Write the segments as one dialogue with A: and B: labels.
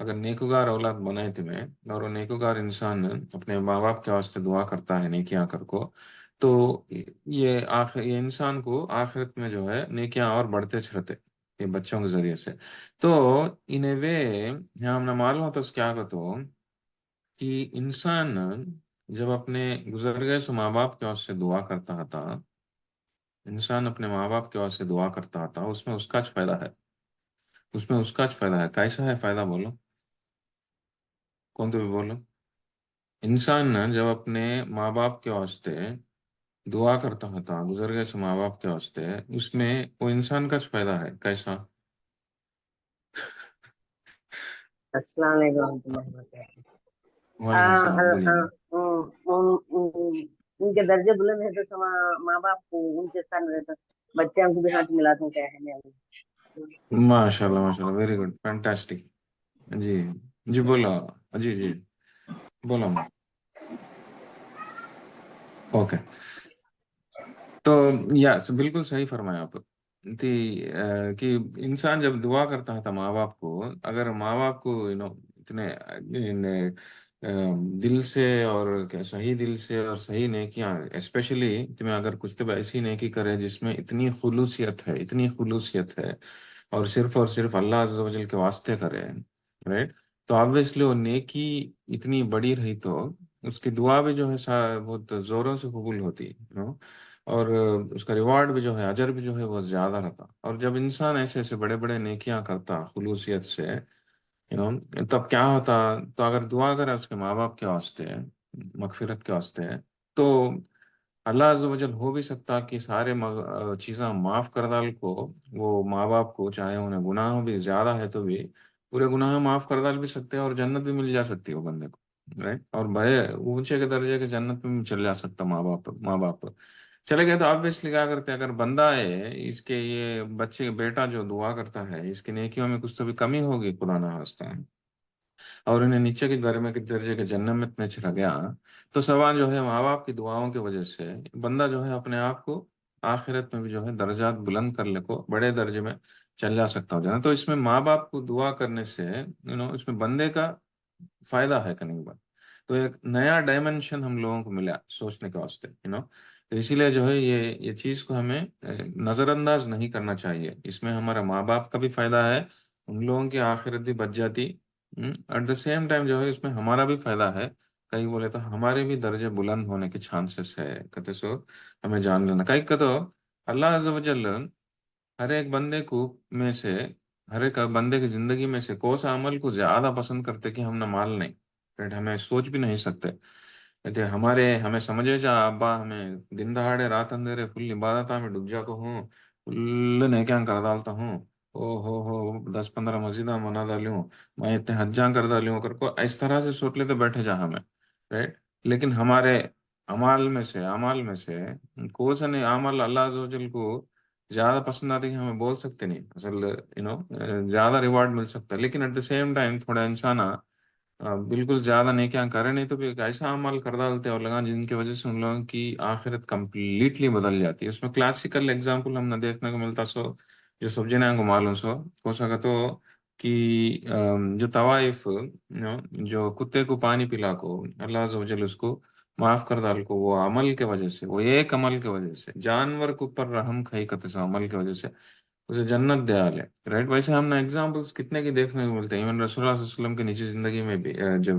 A: اگر نیکوگار اولاد بنائے تمہیں، اور وہ نیکوگار انسان اپنے ماں باپ کے واسطے دعا کرتا ہے نیکیاں کر کو، تو یہ انسان کو آخرت میں جو ہے نیکیاں اور بڑھتے چڑھتے یہ بچوں کے ذریعے سے. تو ان اے وے ہم نہ معلوم ہوتا کیا کہ کہ انسان جب اپنے گزر گئے سو ماں باپ کے واسطے دعا کرتا تھا، انسان اپنے ماں باپ کے واسطے دعا کرتا تھا، اس میں اس کا فائدہ ہے. اس میں اس کا فائدہ ہے. کیسا ہے فائدہ بولو؟ کون تو بھی بولو. انسان نا جب اپنے ماں باپ کے واسطے دعا کرتا تھا گزر گئے سو ماں باپ کے واسطے، اس میں وہ انسان کا فائدہ ہے. کیسا؟
B: السلام علیکم ورحمۃ اللہ وبرکاتہ.
A: وعلیکم السلام، بولیے.
B: ان کے درجے بلند ہے تو ماں باپ کو ان کے ساتھ رہتا بچوں کو بھی ہاتھ ملاتے ہیں، کیا ہے.
A: ماشاء اللہ ماشاء اللہ، ویری گڈ، فینٹاسٹک. جی جی بولو. جی جی بولو. اوکے. تو یس بالکل صحیح فرمایا آپ. کہ انسان جب دعا کرتا تھا ماں باپ کو، اگر ماں باپ کو اتنے دل سے اور صحیح دل سے اور صحیح نیکیاں، اسپیشلی تمہیں اگر کچھ تو ایسی نیکی کرے جس میں اتنی خلوصیت ہے، اتنی خلوصیت ہے، اور صرف اللہ عز و جل کے واسطے کرے، رائٹ؟ تو آبویسلی وہ نیکی اتنی بڑی رہی تو اس کی دعا بھی جو ہے بہت زوروں سے قبول ہوتی اور اس کا ریوارڈ بھی جو ہے، اجر بھی جو ہے وہ زیادہ رہتا. اور جب انسان ایسے ایسے بڑے بڑے نیکیاں کرتا خلوصیت سے تب کیا ہوتا؟ تو اگر دعا کرے اس کے ماں باپ کے واسطے مغفرت کے واسطے، تو اللہ عز و جل ہو بھی سکتا کہ سارے چیزاں معاف کر ڈال کو، وہ ماں باپ کو چاہے انہیں گناہ بھی زیادہ ہے تو بھی پورے گناہ معاف کر ڈال بھی سکتے ہیں، اور جنت بھی مل جا سکتی ہے وہ بندے کو، رائٹ؟ اور بڑے اونچے کے درجے کے جنت میں بھی چل جا سکتا ماں باپ چلے گئے. تو آبویسلی کیا کرتے ہیں، اگر بندہ ہے اس کے یہ بچے بیٹا جو دعا کرتا ہے اس کی نیکیوں میں کچھ تو بھی کمی ہوگی خدا نہ خواستہ، اور انہیں نیچے کے درجے کے جنت میں چلا گیا، تو سوال جو ہے ماں باپ کی دعاؤں کی وجہ سے بندہ جو ہے اپنے آپ کو آخرت میں بھی جو ہے درجات بلند کر لے کو بڑے درجے میں چل جا سکتا ہو جانا. تو اس میں ماں باپ کو دعا کرنے سے اس میں بندے کا فائدہ ہے کنی بات. تو ایک نیا ڈائمنشن ہم لوگوں کو ملا سوچنے کے واسطے تو اسی لیے جو ہے یہ چیز کو ہمیں نظر انداز نہیں کرنا چاہیے. اس میں ہمارا ماں باپ کا بھی فائدہ ہے، ان لوگوں کی آخرت بھی بچ جاتی. ایٹ دا سیم ٹائم جو ہے اس میں ہمارا بھی فائدہ ہے. کئی بولے تو ہمارے بھی درجے بلند ہونے کے چانسز ہے کہتے سو ہمیں جان لینا. کئی کہ تو اللہ عز و جل ہر ایک بندے کو میں سے ہر ایک بندے کی زندگی میں سے کون سا عمل کو زیادہ پسند کرتے کہ ہم نہ مال نہیں، right؟ ہمیں سوچ بھی نہیں سکتے. کہتے ہمیں سمجھے جا ابا ہمیں دن دہاڑے رات اندھیرے فل عبادت میں ڈوب جا کو ہوں، فل نیکیاں کر ڈالتا ہوں، ہو 10-15 مسجدیں منا ڈالیوں، میں اتنے حجاں کر ڈالیوں کر کو اس طرح سے سوچ لیتے بیٹھے جا ہمیں، رائٹ؟ لیکن ہمارے اعمال میں سے کون سا نہیں عمل اللہ عز و جل کو زیادہ پسند آتی ہے ہمیں بول سکتے نہیں اصل زیادہ ریوارڈ مل سکتا ہے. لیکن ایٹ دا سیم ٹائم تھوڑا انسان بالکل زیادہ نیکیاں کرے نہیں تو بھی ایک ایسا عمل کر ڈالتے اور لگا جن کی وجہ سے ان لوگوں کی آخرت کمپلیٹلی بدل جاتی ہے. اس میں کلاسیکل اگزامپل ہم نے دیکھنے کو ملتا سو جو سب جنوں کو معلوم سو ہو سکا تو کہ جو طوائف جو کتے کو پانی پلا کو اللہ عز و جل اس کو معاف کر ڈال کو، وہ عمل کے وجہ سے، وہ ایک عمل کے وجہ سے جانور کے اوپر رحم کھائی کرتے سو عمل کی وجہ سے اسے جنت دے آلے، رائٹ؟ ویسے ہم نے ایگزامپلس کتنے کی دیکھنے کو ملتے ہیں. ایون رسول اللہ صلی اللہ علیہ وسلم کی نجی زندگی میں بھی جب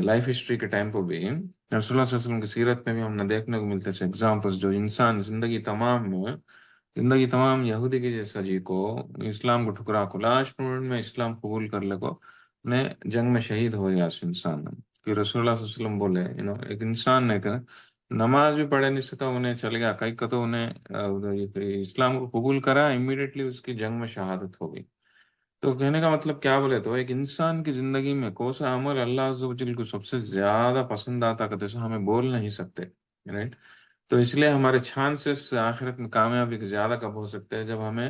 A: لائف ہسٹری کے ٹائم پہ بھی رسول اللہ صلی اللہ علیہ وسلم کی سیرت میں بھی ہم نے دیکھنے کو ملتے ہیں ایگزامپلس جو انسان زندگی تمام یہودی کے جیسا جی کو اسلام کو ٹھکرا کو لاسٹ مومنٹ میں اسلام قبول کر لے کو نے جنگ میں شہید ہو گیا اس انسان نے. کہ رسول اللہ صلی اللہ علیہ وسلم بولے ایک انسان نے کہ نماز بھی پڑھے نہیں سکا، انہیں چل گیا کئی کہ تو انہیں اسلام کو قبول کرا، امیڈیٹلی اس کی جنگ میں شہادت ہو گئی. تو کہنے کا مطلب کیا بولے تو ایک انسان کی زندگی میں کون سا عمل اللہ عز و جل کو سب سے زیادہ پسند آتا کہ جیسے ہمیں بول نہیں سکتے، رائٹ؟ تو اس لیے ہمارے چانسز آخرت میں کامیابی کے زیادہ کب ہو سکتے ہیں جب ہمیں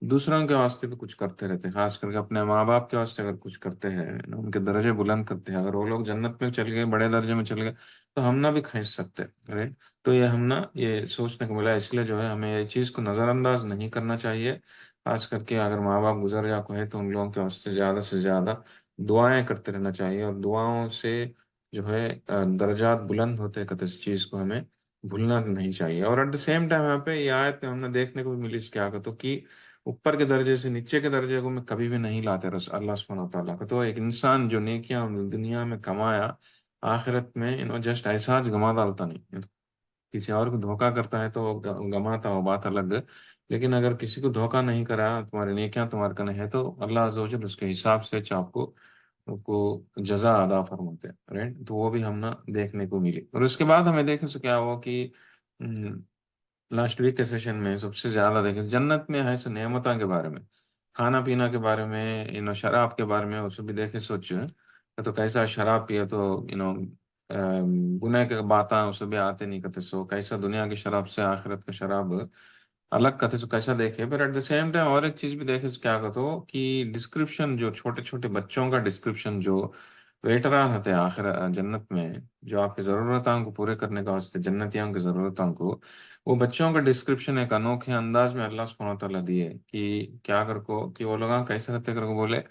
A: دوسروں کے واسطے بھی کچھ کرتے رہتے ہیں، خاص کر کے اپنے ماں باپ کے واسطے اگر کچھ کرتے ہیں نا، ان کے درجے بلند کرتے ہیں، اگر وہ لوگ جنت میں چل گئے، بڑے درجے میں چل گئے، تو ہم نہ بھی کھینچ سکتے رائٹ. تو یہ ہم نا یہ سوچنے کو ملا، اس لیے جو ہے ہمیں یہ چیز کو نظر انداز نہیں کرنا چاہیے. خاص کر کے اگر ماں باپ گزر یا کوئی ہے تو ان لوگوں کے واسطے زیادہ سے زیادہ دعائیں کرتے رہنا چاہیے، اور دعاؤں سے جو ہے درجات بلند ہوتے ہیں، اس چیز کو ہمیں بھولنا نہیں چاہیے. اور ایٹ دا سیم ٹائم یہاں پہ یہ آیت میں ہم نے دیکھنے کو بھی ملی اس کیا تو کہ اوپر کے درجے سے نیچے کے درجے کو میں کبھی بھی نہیں لاتے اللہ سبحانہ و تعالیٰ کا. تو ایک انسان جو نیکیاں دنیا میں کمایا، آخرت میں جسٹ ایسا گما ڈالتا نہیں. کسی اور کو دھوکا کرتا ہے تو وہ گماتا ہو، بات الگ ہے. لیکن اگر کسی کو دھوکا نہیں کرا، تمہاری نیکیاں تمہارے کنے ہے، تو اللہ عز و جل اس کے حساب سے آپ کو جزا ادا فرماتے ہیں رائٹ. تو وہ بھی ہم نے دیکھنے کو ملی. اور اس کے بعد ہمیں دیکھنے سے کیا ہوا کہ لاسٹ ویک کے سیشن میں سب سے زیادہ دیکھیں جنت میں ہے سو نعمتوں کے بارے میں، کھانا پینا کے بارے میں، شراب کے بارے میں اسے بھی دیکھے سوچ تو کیسا شراب پیے تو گناہ کے باتیں اسے بھی آتے نہیں کہتے سو کیسا دنیا کی شراب سے آخرت کا شراب الگ کہتے سو کیسا دیکھے. پھر ایٹ دا سیم ٹائم اور ایک چیز بھی دیکھے سو کیا کہتے ہو کہ ڈسکرپشن جو چھوٹے چھوٹے بچوں کا ڈسکرپشن جو ویٹران ہوتے ہیں آخر جنت میں، جو آپ کی ضرورتوں کو پورے کرنے کا واسطے جنتیوں کی ضرورتوں کو، وہ بچوں کا ڈسکرپشن ایک انوکھے انداز میں اللہ سبحانہ و تعالیٰ دیے کہ کیا کر کو کہ وہ لوگ کیسے رہتے کر کو بولے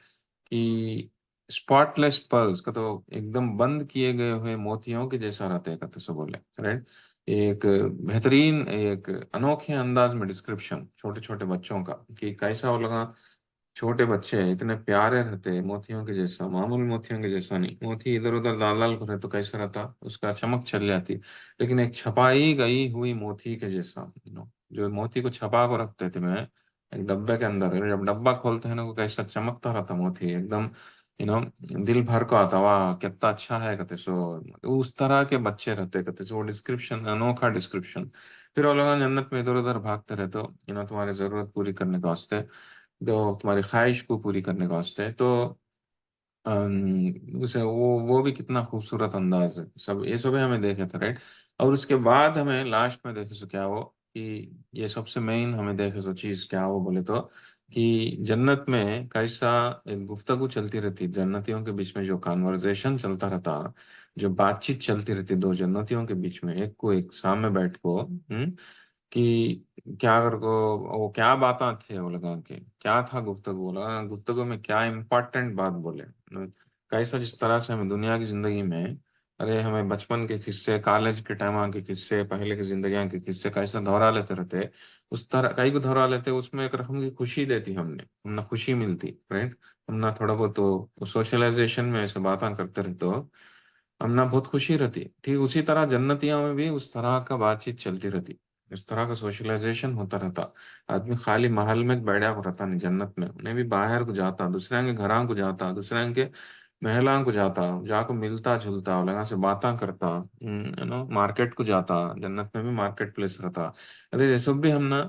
A: کہ اسپاٹ لیس پرلز کا تو ایک دم بند کیے گئے ہوئے موتیوں کے جیسا رہتے ہیں کہتے سو بولے رائٹ. ایک بہترین ایک انوکھے انداز میں ڈسکرپشن چھوٹے چھوٹے بچوں کا کہ کیسا وہ لوگ چھوٹے بچے اتنے پیارے رہتے موتیوں کے جیسا، معمول موتیوں کے جیسا نہیں. موتی ادھر ادھر لال لال کرے تو کیسا رہتا، اس کا چمک چل جاتی. لیکن ایک چھپائی گئی ہوئی موتی کے جیسا جو موتی کو چھپا کو رکھتے تھے میں ایک ڈبے کے اندر، جب ڈبا کھولتے ہیں نا وہ کیسا چمکتا رہتا موتی ایک دم یو نو دل بھر کو آتا، واہ کتنا اچھا ہے کہتے سو. اس طرح کے بچے رہتے کہتے سو، وہ ڈسکرپشن انوکھا ڈسکرپشن. پھر وہ لوگ جنت میں ادھر ادھر بھاگتے رہتے تمہاری ضرورت پوری کرنے کے واسطے، جو تمہاری خواہش کو پوری کرنے کے واسطے. تو اسے وہ بھی کتنا خوبصورت انداز ہے. سب یہ سب ہمیں دیکھے تھے رائٹ. اور اس کے بعد ہمیں لاسٹ میں دیکھے سو کیا وہ کہ یہ سب سے مین ہمیں دیکھے سو چیز کیا وہ بولے تو کہ جنت میں کیسا ایک گفتگو چلتی رہتی جنتیوں کے بیچ میں، جو کانورزیشن چلتا رہتا، جو بات چیت چلتی رہتی دو جنتیوں کے بیچ میں، ایک کو ایک سامنے بیٹھ کو کہ کیا کر کو وہ کیا باتیں تھے وہ لگا کے کیا تھا گفتگو لگا گفتگو میں کیا امپورٹنٹ بات بولے. کیسا جس طرح سے ہمیں دنیا کی زندگی میں ارے ہمیں بچپن کے قصے، کالج کے ٹائم کے قصے، پہلے کی زندگیاں کے قصے کیسا دہرا لیتے رہتے، اس طرح کئی کو دہرا لیتے، اس میں ایک رقم کی خوشی دیتی ہم نے خوشی ملتی رائٹ. ہم نہ تھوڑا بہت تو سوشلائزیشن میں ایسے باتیں کرتے رہتے ہو، ہم نہ بہت خوشی رہتی. ٹھیک اسی طرح جنتیاں میں بھی اس طرح کا بات چیت چلتی رہتی، اس طرح کا سوشلائزیشن ہوتا رہتا. آدمی خالی محل میں بیٹھا کو رہتا نہیں جنت میں، انہیں بھی باہر کو جاتا، دوسرے کے گھراں کو جاتا، دوسرے کے محلاں کو جاتا، جا کو ملتا جلتا لگا سے باتاں کرتا، مارکیٹ کو جاتا. جنت میں بھی مارکیٹ پلیس رہتا. ارے یہ سب بھی ہم نا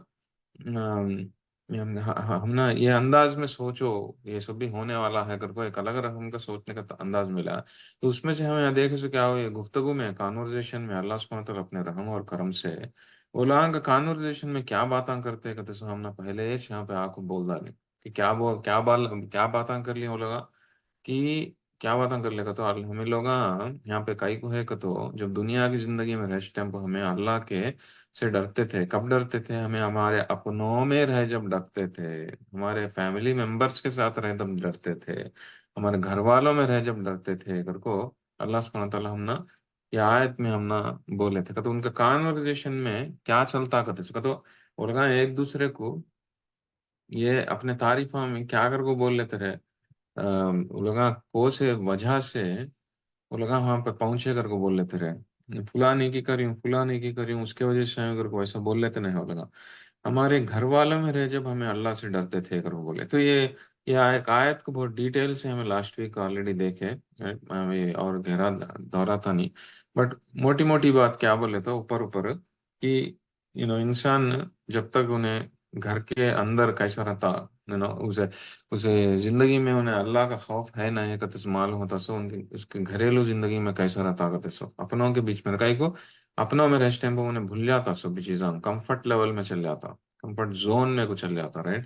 A: ہم نا یہ انداز میں سوچو یہ سب بھی ہونے والا ہے اگر کوئی ایک الگ رقم کا سوچنے کا انداز ملا. تو اس میں سے ہمیں دیکھے سو کیا ہو یہ گفتگو میں کانورزیشن میں اللہ سبحانہ وتعالیٰ اپنے رحم اور کرم سے وہ لوگوں کا کانورزیشن میں کیا باتاں کرتے کہتے سو ہم نے پہلے یہاں پہ آ کو بول ڈالی کہ کیا باتاں کر لی وہ لوگ کہ کیا باتاں کر لے گا. تو ہمیں لوگ یہاں پہ کئی کو ہے کہ تو جب دنیا کی زندگی میں رہتے ٹائم پہ ہمیں اللہ کے سے ڈرتے تھے. کب ڈرتے تھے؟ ہمیں ہمارے اپنوں میں رہ جب ڈرتے تھے، ہمارے فیملی ممبرس کے ساتھ رہ تب ڈرتے تھے، ہمارے گھر والوں میں رہ جب ڈرتے تھے. اگر کو اللہ سبحانہ تعالیٰ ہم نا یہ آیت میں ہم نا بولے تھے تو ان کا کانورزیشن میں کیا چلتا کرتے تو اور ایک دوسرے کو یہ اپنے تعریفوں میں کیا کر کو بول لیتے رہے. وہ لوگ کو سے وجہ سے وہ لوگ وہاں پہ پہنچے کر کو بول لیتے رہے فلانی کی کری ہوں فلانی کی کری ہوں، اس کی وجہ سے اگر کو ایسا بول لیتے نہیں ہو لگا. ہمارے گھر والوں میں رہے جب ہمیں اللہ سے ڈرتے تھے اگر وہ بولے. تو یہ ایک آیت کو بہت ڈیٹیل سے ہمیں لاسٹ ویک آلریڈی دیکھے، ہمیں اور گہرا دورہ تھا نہیں، بٹ موٹی موٹی بات کیا بولے تو اوپر اوپر کہ انسان جب تک انہیں گھر کے اندر کیسا رہتا اسے زندگی میں انہیں اللہ کا خوف ہے نہ ہے کتس معلوم ہوتا سو اس کے گھریلو زندگی میں کیسا رہتا کرتے سو اپنوں کے بیچ میں کئی کو اپنوں میں ٹائم پہ انہیں بھول جاتا سب چیزاں، کمفرٹ لیول میں چل جاتا، کمفرٹ زون میں کو چل جاتا رائٹ.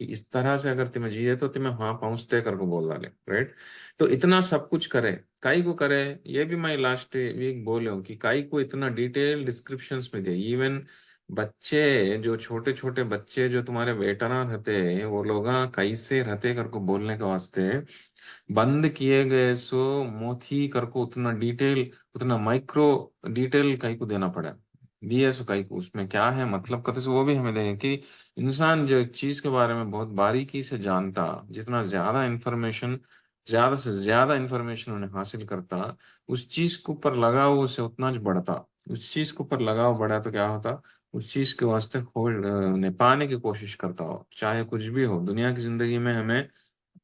A: کہ اس طرح سے اگر تمہیں جیے تو تمہیں وہاں پہنچتے کر کو بول ڈالے، رائٹ؟ تو اتنا سب کچھ کرے، کائی کو کرے، یہ بھی میں لاسٹ ویک بولے ہوں کہ کائی کو اتنا ڈیٹیل ڈسکرپشنز میں دے، ایون بچے جو چھوٹے چھوٹے بچے جو تمہارے ویٹران رہتے ہیں وہ لوگ کیسے رہتے کر کو بولنے کے واسطے بند کیے گئے سو موتھی کر کو اتنا ڈیٹیل، اتنا مائکرو ڈیٹیل کئی کو دینا پڑا، دیے سو کئی کو اس میں کیا ہے مطلب کرتے سو وہ بھی ہمیں دیں کہ انسان جو ایک چیز کے بارے میں بہت باریکی سے جانتا، جتنا زیادہ انفارمیشن، زیادہ سے زیادہ انفارمیشن انہیں حاصل کرتا، اس چیز کے اوپر لگاؤ اسے اتنا ہی بڑھتا، اس چیز کے اوپر لگاؤ بڑھا تو کیا ہوتا، اس چیز کے واسطے انہیں پانے کی کوشش کرتا ہو، چاہے کچھ بھی ہو دنیا کی زندگی میں، ہمیں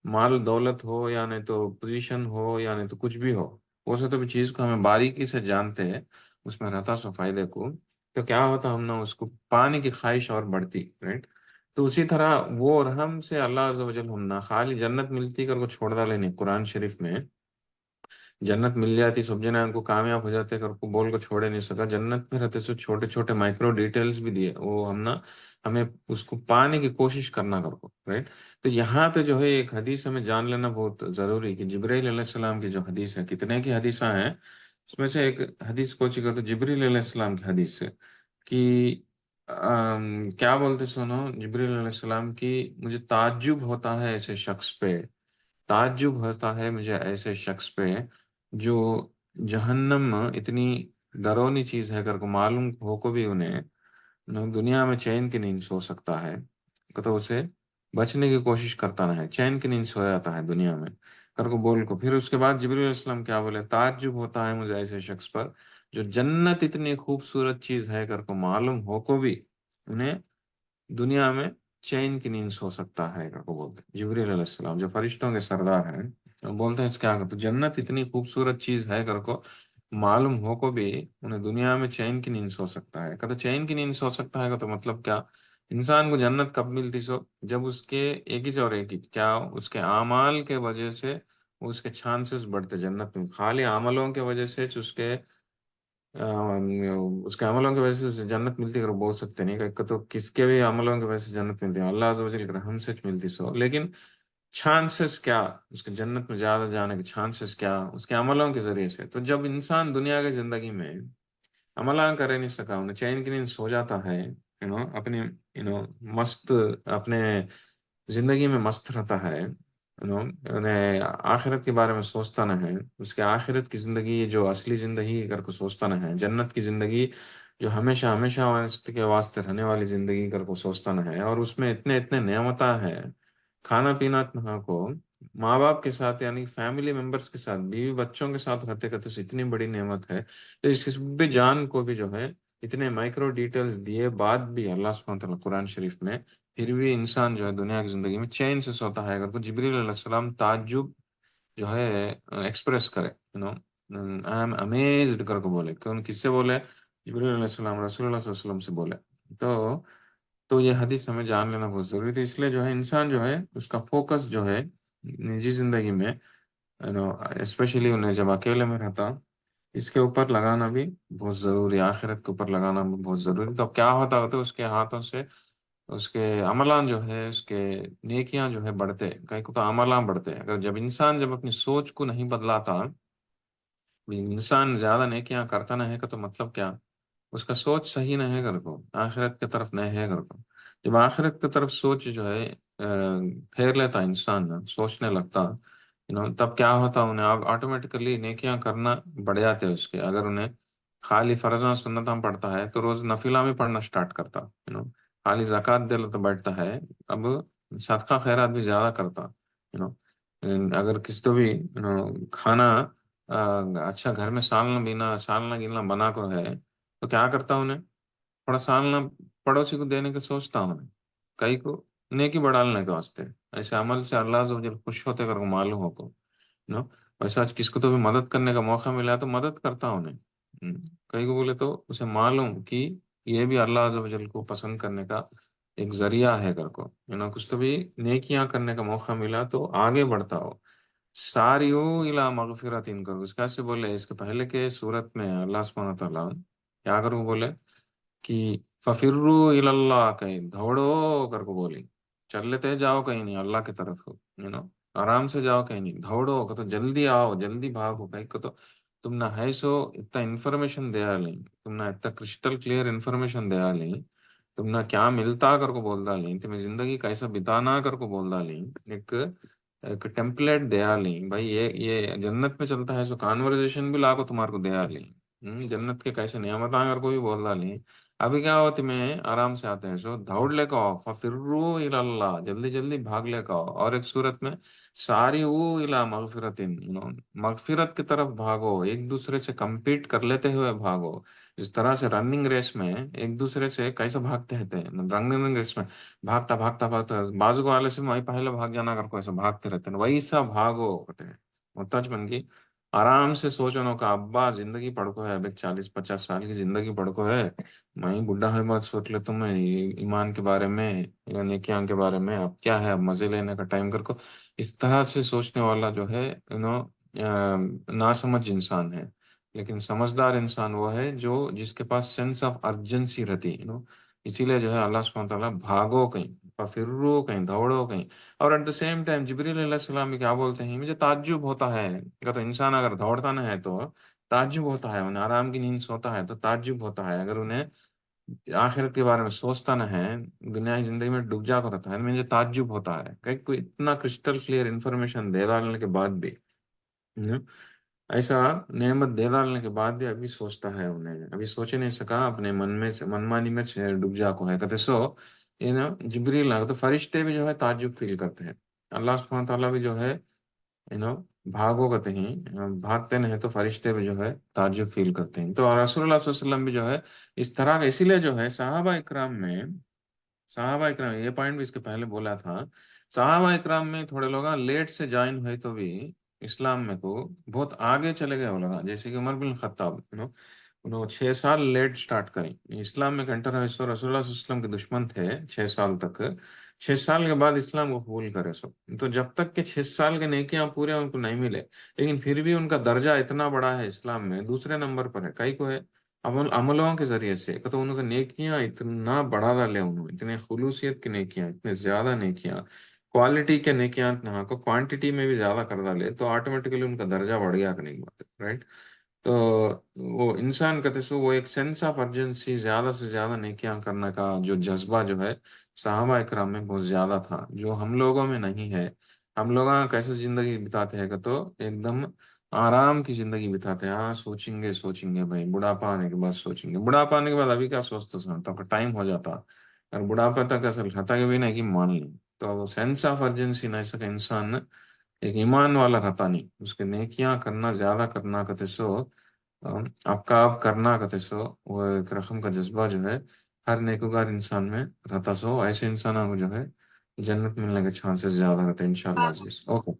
A: مال دولت ہو یا نہیں تو پوزیشن ہو یا نہیں تو کچھ بھی ہو، وہ سب تو بھی چیز کو ہمیں باریکی سے جانتے ہیں، اس میں رہتا سو فائدے کو، تو کیا ہوتا ہم نے اس کو پانے کی خواہش اور بڑھتی، رائٹ؟ تو اسی طرح وہ رحم سے اللہ عز و جل ہم نہ خالی جنت ملتی کر کو چھوڑ ڈالے نہیں، قرآن شریف میں جنت مل جاتی سب جنے ان کو کامیاب ہو جاتے کر کو بول کو چھوڑے نہیں سکا، جنت میں رہتے سو چھوٹے چھوٹے مائکرو ڈیٹیلز بھی دیے وہ ہم نا، ہمیں اس کو پانے کی کوشش کرنا کر کو، رائٹ؟ تو یہاں پہ جو ہے ایک حدیث ہمیں جان لینا بہت ضروری ہے کہ جبرائیل علیہ السلام کی جو حدیث ہے، کتنے کی حدیثاں ہیں، اس میں سے ایک حدیث کو چکا تو جبرائیل علیہ السلام کی حدیث سے کہ کیا بولتے سنو جبرائیل علیہ السلام کی، مجھے تعجب ہوتا ہے ایسے شخص پہ، تعجب ہوتا ہے مجھے ایسے شخص پہ جو جہنم اتنی ڈرونی چیز ہے کر کو معلوم ہو کو بھی انہیں دنیا میں چین کی نیند سو سکتا ہے، تو اسے بچنے کی کوشش کرتا نہ ہے، چین کی نیند سو جاتا ہے دنیا میں کر کو بول کو، پھر اس کے بعد جبریل علیہ السلام کیا بولے، تعجب ہوتا ہے مجھے ایسے شخص پر جو جنت اتنی خوبصورت چیز ہے کر کو معلوم ہو کو بھی انہیں دنیا میں چین کی نیند سو سکتا ہے کر کو بولتے ہیں جبریل علیہ السلام جو فرشتوں کے سردار ہیں، وہ بولتے ہیں اس کیا تو جنت اتنی خوبصورت چیز ہے کر کو معلوم ہو کو بھی انہیں دنیا میں چین کی نیند سو سکتا ہے، کہتے چین کی نیند سو سکتا ہے تو مطلب کیا، انسان کو جنت کب ملتی سو جب اس کے ایک ہی سے اور ایک ہی کیا اس کے اعمال کے وجہ سے اس کے چانسز بڑھتے جنت میں، خالی عملوں کے وجہ سے اس کے اس کے عملوں کی وجہ سے اسے جنت ملتی اگر بول سکتے نہیں کہ تو کس کے بھی عملوں کی وجہ سے جنت ملتی ہے، اللہ عز و جل اگر ہم سے ملتی سو، لیکن چانسز کیا اس کے جنت میں زیادہ جانے کے چانسز کیا اس کے عملوں کے ذریعے سے، تو جب انسان دنیا کی زندگی میں عملہ کرے نہیں سکا انہیں چین کی نیند سو جاتا ہے، اپنی مست اپنے زندگی میں مست رہتا ہے، انہیں آخرت کے بارے میں سوچتا نہ ہے، اس کے آخرت کی زندگی جو اصلی زندگی کر کو سوچتا نہ ہے، جنت کی زندگی جو ہمیشہ ہمیشہ کے واسطے رہنے والی زندگی کر کو سوچتا نہ ہے، اور اس میں اتنے اتنے نعمتیں ہے، کھانا پینا کہاں کو ماں باپ کے ساتھ یعنی فیملی ممبرس کے ساتھ بیوی بچوں کے ساتھ رہتے کرتے سے اتنی بڑی نعمت ہے، تو اس قسم بھی جان کو بھی جو ہے اتنے مائکرو ڈیٹیلز دیے بعد بھی اللہ سبحانہ وتعالی قرآن شریف میں پھر بھی انسان جو ہے دنیا کی زندگی میں چین سے سوتا ہے، اگر تو جبریل علیہ السلام تعجب جو ہے ایکسپریس کرے، آئی ایم امیزڈ کر کو بولے کہ ان کس سے بولے، جبریل علیہ السلام رسول اللہ صلی اللہ علیہ وسلم سے بولے، تو یہ حدیث ہمیں جان لینا بہت ضروری تھی، اس لیے جو ہے انسان جو ہے اس کا فوکس جو ہے نجی زندگی میں اسپیشلی انہیں جب اکیلے میں رہتا اس کے اوپر لگانا بھی بہت ضروری، آخرت کے اوپر لگانا بھی بہت ضروری، تو کیا ہوتا ہوتا اس کے ہاتھوں سے اس کے عملان جو ہے اس کے نیکیاں جو ہے بڑھتے، کہیں کو تو عملان بڑھتے، اگر جب انسان جب اپنی سوچ کو نہیں بدلاتا، انسان زیادہ نیکیاں کرتا نہ ہے کا تو مطلب کیا، اس کا سوچ صحیح نہ ہے گھر کو، آخرت کی طرف نہیں ہے گھر کو، جب آخرت کی طرف سوچ جو ہے پھیر لیتا انسان سوچنے لگتا، تب کیا ہوتا انہیں آٹومیٹکلی نیکیاں کرنا بڑھ جاتے اس کے، اگر انہیں خالی فرضاں سنتاں پڑھتا ہے تو روز نفلہ بھی پڑھنا سٹارٹ کرتا، خالی زکوٰۃ دے تو بیٹھتا ہے، اب صدقہ خیرات بھی زیادہ کرتا، اگر کسی تو بھی کھانا اچھا گھر میں سالنا گلنا بنا کر ہے تو کیا کرتا انہیں تھوڑا سالنا پڑوسی کو دینے کا سوچتا ہوں، کئی کو نیکی بڑھالنے کے واسطے، ایسے عمل سے اللہ عز و جل خوش ہوتے کر کو معلوم ہو کو، ویسے آج کس کو تو بھی مدد کرنے کا موقع ملا تو مدد کرتا ہوں انہیں، کئی کو بولے تو اسے معلوم کہ یہ بھی اللہ عز و جل کو پسند کرنے کا ایک ذریعہ ہے کر کو، کچھ تو بھی نیکیاں کرنے کا موقع ملا تو آگے بڑھتا ہو، ساریو الا مغفرت ان کرو، اس کیسے بولے اس کے پہلے کے صورت میں اللہ سبحانہ تعالیٰ کیا کرو بولے کہ ففرو اللہ کہ دوڑو کر کو بولی، چل لیتے جاؤ کہیں نہیں اللہ کی طرف، آرام سے جاؤ کہیں نہیں، دوڑو کہ تو جلدی آؤ جلدی بھاگو کہیں کہ تو تم نہ ہے سو اتنا انفارمیشن دیا لیں، تم نہ اتنا کرسٹل کلیئر انفارمیشن دیا لیں، تم نہ کیا ملتا کر کو بول ڈالیں، تمہیں زندگی کیسا بتانا کر کو بول ڈالیں، ایک ایک ٹیمپلیٹ دیا لیں بھائی، یہ جنت میں چلتا ہے سو کانورزیشن بھی لا کو تمہارے کو دیا لیں، جنت کے کیسے نعمت کر کو بھی بول ڈالیں۔ ابھی کیا ہوتی میں آرام سے آتے ہیں سو دوڑ لے کے آؤ، ففروا الی اللہ، جلدی جلدی بھاگ لے کے آؤ، اور ایک صورت میں ساری او الی مغفرت، مغفرت کی طرف بھاگو، ایک دوسرے سے کمپیٹ کر لیتے ہوئے بھاگو، جس طرح سے رننگ ریس میں ایک دوسرے سے کیسے بھاگتے ہیں، رننگ ریس میں بھاگتا بھاگتا بھاگتا بازو والے سے وہی پہلے بھاگ جانا کر کو ایسا بھاگتے رہتے ہیں، ویسا بھاگو کہتے ہیں محتاج بن کی، آرام سے سوچو کا ابا زندگی پڑکو ہے، ابھی 40 50 سال کی زندگی پڑکو ہے، میں بڈھا ہے بات سوچ لیتا ہوں میں ایمان کے بارے میں یا نیکیاں کے بارے میں، اب کیا ہے اب مزے لینے کا ٹائم کر کو، اس طرح سے سوچنے والا جو ہے ناسمجھ انسان ہے، لیکن سمجھدار انسان وہ ہے جو جس کے پاس سینس آف ارجنسی رہتی ہے، اسی لیے جو ہے اللہ سبحانہ تعالیٰ بھاگو کہیں، پھرو کہیں، دوڑو کہیں، اور ایٹ دا سیم ٹائم جبریل علیہ السلام بھی کیا بولتے ہیں، مجھے تعجب ہوتا ہے کہ تو انسان اگر دوڑتا نہ ہے تو تعجب ہوتا ہے، انہیں آرام کی نیند سوتا ہے تو تعجب ہوتا ہے، اگر انہیں آخرت کے بارے میں سوچتا نہ ہے، دنیا کی زندگی میں ڈوب جا کر رہتا ہے، مجھے تعجب ہوتا ہے کہ کوئی اتنا کرسٹل کلیئر انفارمیشن دے ڈالنے کے بعد بھی ایسا نعمت دے ڈالنے کے بعد بھی ابھی سوچتا ہے، انہیں ابھی سوچ ہی نہیں سکا، اپنے من میں منمانی میں ڈوب جا کو ہے کہتے سو جبریل تو فرشتے بھی جو ہے تعجب فیل کرتے ہیں، اللہ سبحانہ تعالیٰ بھی جو ہے بھاگو کہتے ہیں، بھاگتے نہیں تو فرشتے بھی جو ہے تعجب فیل کرتے ہیں، تو رسول اللہ صلی اللہ علیہ وسلم بھی جو ہے اس طرح کا، اسی لیے جو ہے صحابہ اکرام یہ پوائنٹ بھی اس کے پہلے بولا تھا، صحابہ اکرام میں تھوڑے لوگ لیٹ سے جوائن ہوئے تو بھی اسلام میں کو بہت آگے چلے گئے وہ لوگ، جیسے کہ عمر بن خطاب، انہوں 6 سال لیٹ سٹارٹ کریں اسلام میں کنٹر ہوئے، سو رسول اللہ صلی اللہ علیہ وسلم کے دشمن تھے 6 سال تک، 6 سال کے بعد اسلام کو قبول کرے سو، تو جب تک کہ 6 سال کے نیکیاں پورے ان کو نہیں ملے، لیکن پھر بھی ان کا درجہ اتنا بڑا ہے اسلام میں، دوسرے نمبر پر ہے، کئی کو ہے عملوں کے ذریعے سے تو انہوں نے نیکیاں اتنا بڑھا ڈالے، انہوں اتنے خلوصیت کی نیکیاں، اتنے زیادہ نیکیاں، کوالٹی کے نیکیاں نہ کو کوانٹٹی میں بھی زیادہ کر ڈالے، تو آٹومیٹکلی ان کا درجہ بڑھ گیا کہ نہیں بات ہے رائٹ، تو وہ انسان کہتے سو وہ ایک سینس آف ارجنسی، زیادہ سے زیادہ نیکیاں کرنے کا جو جذبہ جو ہے صحابہ اکرام میں بہت زیادہ تھا، جو ہم لوگوں میں نہیں ہے، ہم لوگ کیسے زندگی بتاتے ہیں کہ تو ایک دم آرام کی زندگی بتاتے ہیں، ہاں سوچیں گے سوچیں گے بھائی، بڑھاپا آنے کے بعد سوچیں گے، بڑھاپا آنے کے بعد ابھی کیا سوچتے سنتا کا ٹائم ہو جاتا، اور بڑھاپا تک اصل کھاتا کہ بھی نہیں کہ مان لیں، تو سینس آف ارجنسی نہیں سکے انسان ایک ایمان والا رہتا نہیں، اس کے نیکیاں کرنا زیادہ کرنا کہتے سو آپ کا آپ کرنا کہتے سو وہ ایک رقم کا جذبہ جو ہے ہر نیکوکار انسان میں رہتا سو، ایسے انسانوں کو جو ہے جنت ملنے کے چانسز زیادہ رہتے ہیں انشاءاللہ عزیز، اوکے،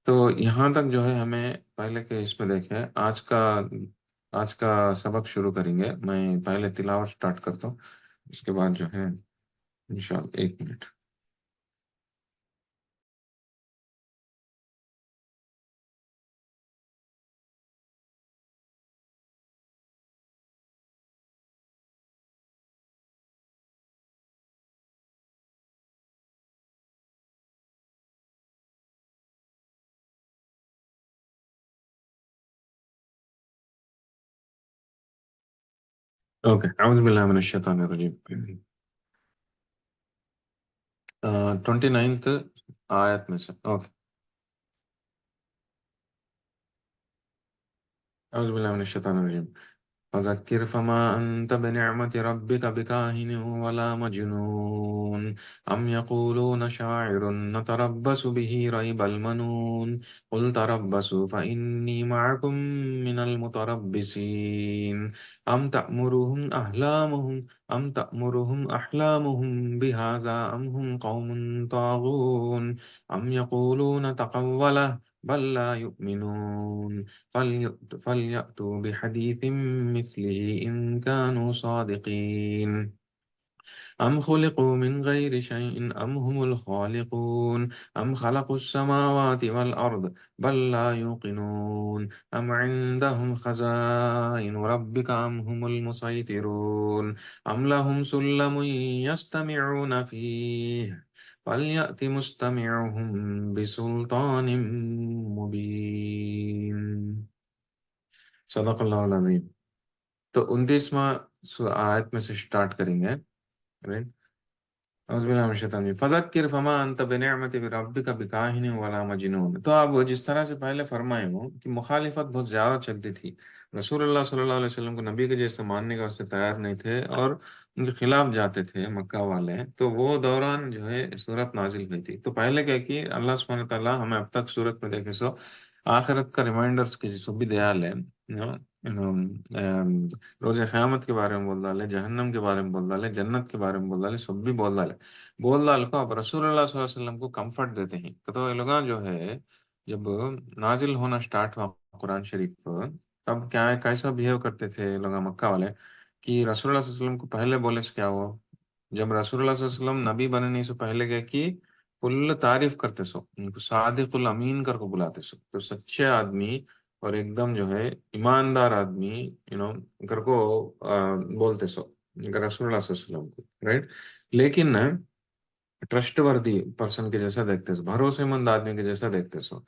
A: تو یہاں تک جو ہے ہمیں پہلے کے اس میں دیکھیں، آج کا سبق شروع کریں گے، میں پہلے تلاوت سٹارٹ کرتا ہوں، اس کے بعد جو ہے انشاءاللہ 1 منٹ۔ اوکے، اعوذ باللہ من الشیطان الرجیم، 29 آیت میں سے، اوکے، اعوذ باللہ من الشیطان الرجیم، فذكر فما أنت بنعمة ربك بكاهن ولا مجنون أم يقولون شاعر نتربص به ريب المنون قل تربصوا فإني معكم من المتربصين أم تأمرهم أحلامهم بهذا أم هم قوم طاغون أم يقولون تقوله بل لا يؤمنون فليأتوا بحديث مثله إن كانوا صادقين، أم خلقوا من غير شيء أم هم الخالقون أم خلقوا السماوات والأرض بل لا يوقنون أم عندهم خزائن ربك أم هم المسيطرون أم لهم سلم يستمعون فيه فليأت مستمعهم بسلطان مبين. صدق اللہ العظیم. تو 29واں آیت میں سے سٹارٹ کریں گے. رائٹ. اعوذ باللہ من الشیطان الرجیم فذکر فما انت بنعمت ربک بکاہن ولا مجنون. تو اب جس طرح سے پہلے فرمائے ہوں کہ مخالفت بہت زیادہ چلتی تھی، رسول اللہ صلی اللہ علیہ وسلم کو نبی کے جیسے ماننے کا اس سے تیار نہیں تھے اور ان کے خلاف جاتے تھے مکہ والے، تو وہ دوران جو ہے صورت نازل ہوئی تھی. تو پہلے کیا کہ اللہ سبحانہ تعالیٰ ہمیں اب تک صورت میں دیکھے سو آخرت کا ریمائنڈرز کی سب بھی دیال ہے. روز قیامت کے بارے میں بول ڈالے، جہنم کے بارے میں بول ڈالے، جنت کے بارے میں بول ڈالے، سب بھی بول ڈالے. بول ڈال کو اب رسول اللہ صلی اللہ علیہ وسلم کو کمفرٹ دیتے ہیں. تو یہ لوگ جو ہے جب نازل ہونا سٹارٹ ہوا قرآن شریف تب کیا کیسا بہیو کرتے تھے یہ لوگ مکہ والے کہ رسول اللہ صلی اللہ علیہ وسلم کو پہلے بولے سے کیا ہوا. جب رسول اللہ صلی اللہ علیہ وسلم نبی بننے سے پہلے کیا کہ کل تعریف کرتے سو، ان کو صادق الامین کر کو بلاتے سو. تو سچے آدمی اور ایک دم جو ہے ایماندار آدمی کر کو بولتے سو رسول اللہ صلی اللہ علیہ وسلم کو. رائٹ. لیکن ٹرسٹ وردی پرسن کے جیسا دیکھتے سو، بھروسے مند آدمی کے جیسا دیکھتے سو.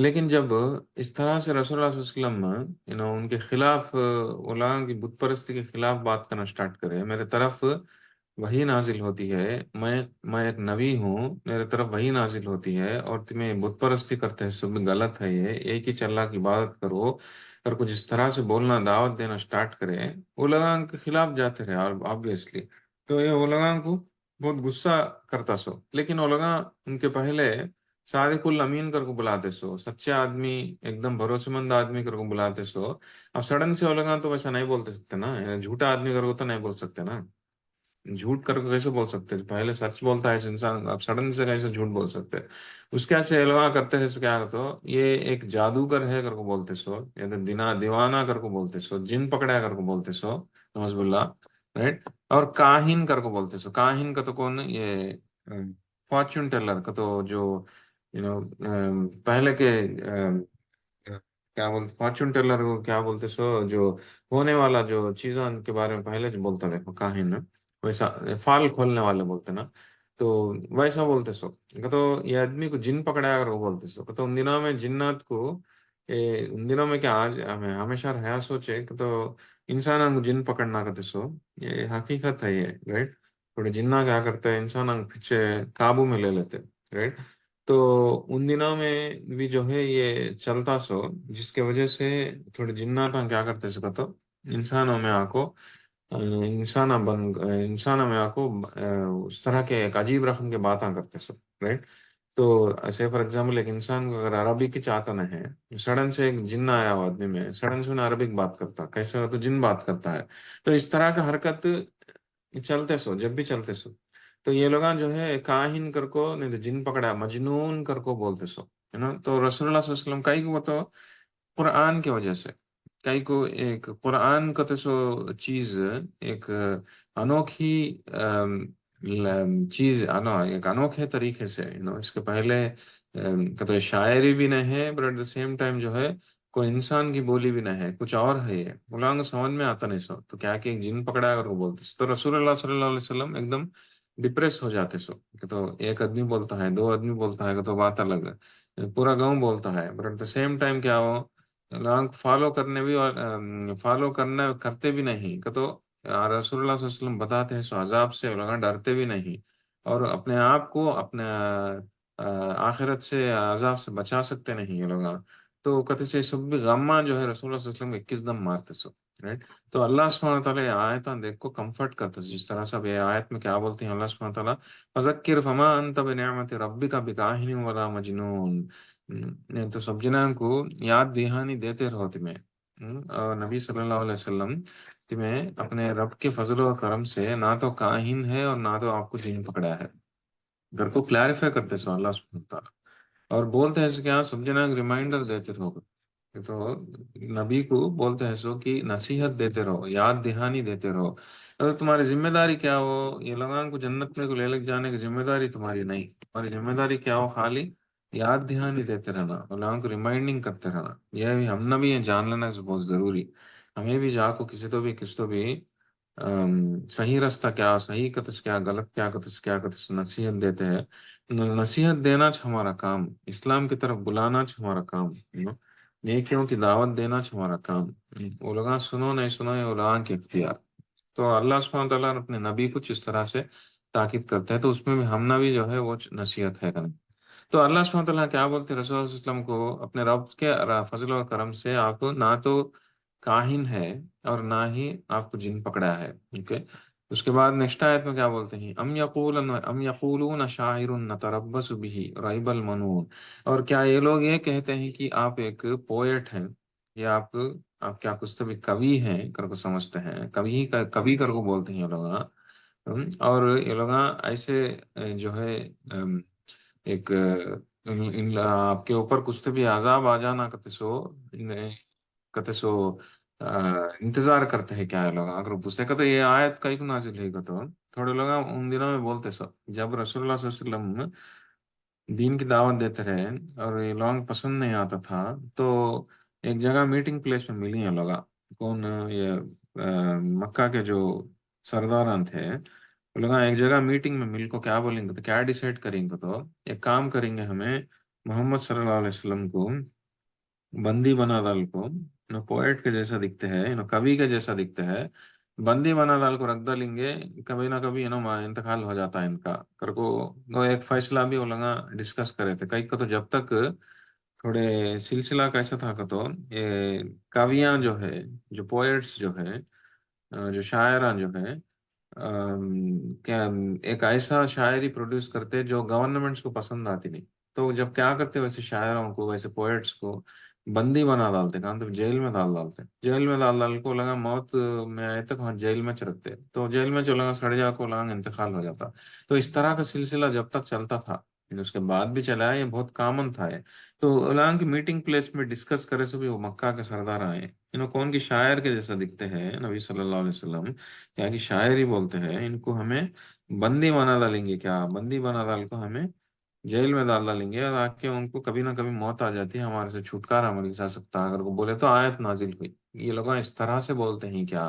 A: لیکن جب اس طرح سے رسول اللہ صلی اللہ علیہ وسلم ان کے خلاف علماء کی بت پرستی کے خلاف بات کرنا سٹارٹ کرے، میرے طرف وہی نازل ہوتی ہے، میں ایک نبی ہوں، میرے طرف وہی نازل ہوتی ہے اور تمہیں بت پرستی کرتے ہیں، سب غلط ہے، یہ ایک ہی اللہ کی عبادت کرو اور کچھ اس طرح سے بولنا دعوت دینا سٹارٹ کرے، علماء کے خلاف جاتے رہے آبویسلی. تو یہ علماء کو بہت غصہ کرتا سو. لیکن علماء ان کے پہلے صادق الامین کر کو بلاتے سو، سچے آدمی ایک دم بھروسے مند آدمی کر کو بلاتے سو. اب سڈن سے علماء تو ویسا نہیں بولتے سکتے نا، جھوٹا آدمی کر کو تو نہیں بول سکتے نا. جھوٹ کر کے کیسے بول سکتے؟ پہلے سچ بولتا ہے انسان، اب سڈن سے کیسے جھوٹ بول سکتے؟ اس کے سے علماء کرتے ہیں سو کیا تو یہ ایک جادوگر ہے کر کو بولتے سو، یا تو دیوانہ کر کو بولتے سو، جن پکڑا کر کو بولتے سو، نعوذ باللہ. رائٹ. اور کاہن کر کو بولتے سو. کاہن کا تو کون یہ فارچون ٹیلر کا تو جو پہلے کے کیا بولتے فارچون ٹیلر کو کیا بولتے سو، جو ہونے والا جو چیزوں کے بارے میں پہلے جو بولتا دیکھو کاہن، ویسا فال کھولنے والے بولتے نا، تو ویسا بولتے سو. تو یہ آدمی کو جن پکڑا کر وہ بولتے سو. تو ان دنوں میں جنات کو ان دنوں میں کیا آج ہمیں ہمیشہ رہا سوچے کہ تو انسانوں کو جن پکڑنا کرتے سو یہ حقیقت ہے یہ. رائٹ. تھوڑے جنہ کیا کرتے ہیں انسانوں کو پیچھے قابو میں لے لیتے. رائٹ. تو ان دنوں میں بھی جو ہے یہ چلتا سو، جس کی وجہ سے تھوڑے جنات کیا کرتے سو تو انسانوں میں آکو انسان میں آپ کو اس طرح کے ایک عجیب رقم کے باتیں کرتے سو. رائٹ. تو ایسے فار ایگزامپل ایک انسان کو اگر عربی کی چاہتا نہ ہے، سڈن سے ایک جن آیا ہو آدمی میں، سڈن سے انہیں عربک بات کرتا کیسے ہو تو جن بات کرتا ہے. تو اس طرح کا حرکت چلتے سو جب بھی چلتے سو. تو یہ لوگ جو ہے کاہن کر کو نہیں تو جن پکڑا مجنون کر کو بولتے سو ہے نا. تو رسول اللہ صلی اللہ علیہ وسلم کئی کو تو قرآن کی وجہ سے کئی کو ایک قرآن کا تو سو چیز ایک انوکھی چیز ایک انوکھے طریقے سے اس کے پہلے کا تو شاعری بھی نہیں ہے، but at the same time جو ہے کوئی انسان کی بولی بھی نہیں ہے، کچھ اور ہے. یہ غلام کو سمجھ میں آتا نہیں سو تو کیا کہ ایک جن پکڑا اگر وہ بولتے تو رسول اللہ صلی اللہ علیہ وسلم ایک دم ڈپریس ہو جاتے سو کہ تو ایک آدمی بولتا ہے، دو آدمی بولتا ہے کہ تو بات الگ ہے، پورا گاؤں بولتا ہے، but at the same time کیا ہو لوگ فالو کرنے بھی اور فالو کرنا کرتے بھی نہیں کہ تو رسول اللہ صلی اللہ علیہ وسلم بتاتے ہیں سو عذاب سے لوگ ڈرتے بھی نہیں اور اپنے آپ کو اپنے آخرت سے عذاب سے بچا سکتے نہیں یہ لوگ. تو کہتے سے سب بھی غمہ جو ہے رسول اللہ صلی اللہ علیہ وسلم کو 21 دم مارتے سو. رائٹ. تو اللہ سبحانہ تعالیٰ یہ آیتاں دیکھ کو کمفرٹ کرتا ہے، جس طرح سے اب یہ آیت میں کیا بولتے ہیں اللہ سبحانہ تعالیٰ فذکر فما انت بنعمت ربک بکاہن ولا مجنون. تو سب جنوں کو یاد دہانی دیتے رہو تمہیں، اور نبی صلی اللہ علیہ وسلم تمہیں اپنے رب کے فضل و کرم سے نہ تو کاہن ہے اور نہ تو آپ کو جن پکڑا ہے. گھر کو کلیریفائی کرتے سو اللہ سبحانہ تعالیٰ اور بولتے ہیں کہ آپ سب جنوں ریمائنڈر دیتے رہو. تو نبی کو بولتے ہیں سو کہ نصیحت دیتے رہو، یاد دہانی دیتے رہو، اگر تمہاری ذمہ داری کیا ہو، یہ لوگوں کو جنت میں کو لے لے جانے کی ذمہ داری تمہاری نہیں، تمہاری ذمہ داری کیا ہو، خالی یاد دہانی دیتے رہنا اور لوگوں کو ریمائنڈنگ کرتے رہنا، یہ بھی ہم نے بھی یہ جان لینا بہت ضروری، ہمیں بھی جا کو کسی تو بھی کس تو بھی صحیح راستہ کیا، صحیح کتس کیا، غلط کیا کتس نصیحت دیتے ہیں، نصیحت دینا ہمارا کام، اسلام کی طرف بلانا ہمارا کام، نیکیوں کی دعوت دینا ہمارا کام، وہ لوگ سنو نہیں سنو وہ لوگوں کے اختیار، تو اللہ سبحانہ تعالیٰ نے اپنے نبی کچھ اس طرح سے تاکید کرتے ہیں، تو اس میں بھی ہم نہ بھی جو ہے وہ نصیحت ہے کرنا، تو اللہ سبحانہ تعالیٰ کیا بولتے ہیں رسول اللہ صلی اللہ علیہ وسلم کو، اپنے رب کے فضل و کرم سے آپ نہ تو کاہن ہے اور نہ ہی آپ کو جن پکڑا ہے، اوکے، اس کے بعد نیکسٹ آیت میں کیا بولتے ہیں، ام یقولون شاعر نتربص به ریب المنون، اور کیا یہ لوگ یہ کہتے ہیں کہ آپ ایک پوئٹ ہیں، یا آپ کیا کچھ تو بھی کوی ہیں کر کو سمجھتے ہیں، کبھی کر کو بولتے ہیں یہ لوگ، اور یہ لوگ ایسے جو ہے ایک آپ کے اوپر کچھ تو بھی عذاب آ جانا کتے سو انتظار کرتے ہیں کیا ہے لوگ، اگر پوچھتے کہتے یہ آیت کئی کو نازل ہے تو تھوڑے لوگ ان دنوں میں بولتے سو، جب رسول اللہ صلی اللہ علیہ وسلم دین کی دعوت دیتے رہے اور یہ لوگ پسند نہیں آتا تھا، تو ایک جگہ میٹنگ پلیس میں ملی ہیں لوگ، کون یہ مکہ کے جو سرداران تھے، وہ لوگ ایک جگہ میٹنگ میں مل کو کیا بولیں گے، تو کیا ڈیسائیڈ کریں گے، تو ایک کام کریں گے، ہمیں محمد صلی اللہ علیہ وسلم کو بندی بنا ڈال کو، پوئٹ کے جیسا دکھتے ہیں، کوی کے جیسا دکھتے ہیں، بندی بنا ڈال کو رکھ ڈالیں گے، کبھی نہ کبھی انتقال ہو جاتا ہے ان کا کر کو، وہ ایک فیصلہ بھی وہ لوگ ڈسکس کرے تھے کئی کو، تو جب تک تھوڑے سلسلہ کیسا تھا کہ تو یہ کاویاں جو ہے، جو پوئٹس جو ہے، جو شاعراں جو ہے، کیا ایک ایسا شاعری پروڈیوس کرتے جو گورنمنٹس کو پسند آتی نہیں، تو جب کیا کرتے ویسے شاعروں کو، ویسے پوئٹس کو بندی بنا ڈالتے، کہاں تو جیل میں ڈالتے، جیل میں ڈال کو لگا موت میں آئے تک وہاں جیل میں رکھتے، تو جیل میں جو لگا سڑ جا کو لگا انتقال ہو جاتا، تو اس طرح کا سلسلہ جب تک چلتا تھا، اس کے بعد بھی چلا ہے، یہ بہت کامن تھا یہ، تو لوگوں کی میٹنگ پلیس میں ڈسکس کرے سے بھی وہ مکہ کے سردار آئے، کون کی شاعر کے جیسا دکھتے ہیں نبی صلی اللہ علیہ وسلم، کیا کہ شاعر ہی بولتے ہیں، ان کو ہمیں بندی بنا ڈالیں گے، کیا بندی بنا ڈال کو ہمیں جیل میں ڈال ڈالیں گے، اور آ کے ان کو کبھی نہ کبھی موت آ جاتی ہے، ہمارے سے چھٹکارا مل جا سکتا ہے، اگر وہ بولے تو آیت نازل ہوئی، یہ لوگ اس طرح سے بولتے ہیں کیا،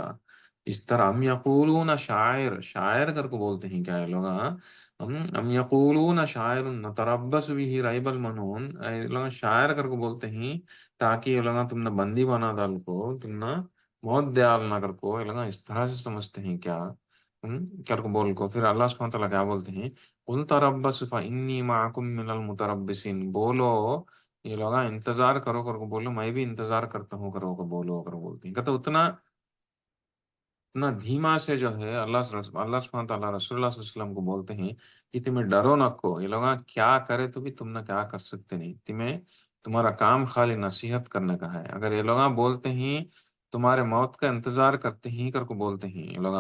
A: اس طرح ہم یقولون شاعر، شاعر کر کو بولتے ہیں کیا یہ لوگ، ہم یقولون شاعر نتربص به ریب المنون، یہ لوگ شاعر کر کو بولتے ہیں تاکہ یہ لوگ تم نے بندی بنا ڈال کو، تم نے موت دیال نہ کر کو، یہ لوگ اس طرح سے سمجھتے ہیں کیا، کر کو بول کو، پھر اللہ سبحانہ تعالیٰ کیا بولتے ہیں، قل تربصوا فإني معكم من المتربصين، بولو یہ لوگ انتظار کرو کر کو بولو، میں بھی انتظار کرتا ہوں کرو کو بولو کر بولتے ہیں، کہتے اتنا دھیما سے جو ہے اللہ سبحانہ تعالیٰ رسول اللہ صلی اللہ علیہ وسلم کو بولتے ہیں کہ تمہیں ڈرو نہ کو، یہ لوگ کیا کرے تو بھی تم نہ کیا کر سکتے نہیں، تمہارا کام خالی نصیحت کرنے کا ہے، اگر یہ لوگ بولتے ہیں تمہارے موت کا انتظار کرتے ہیں کر کو بولتے ہیں یہ لوگ،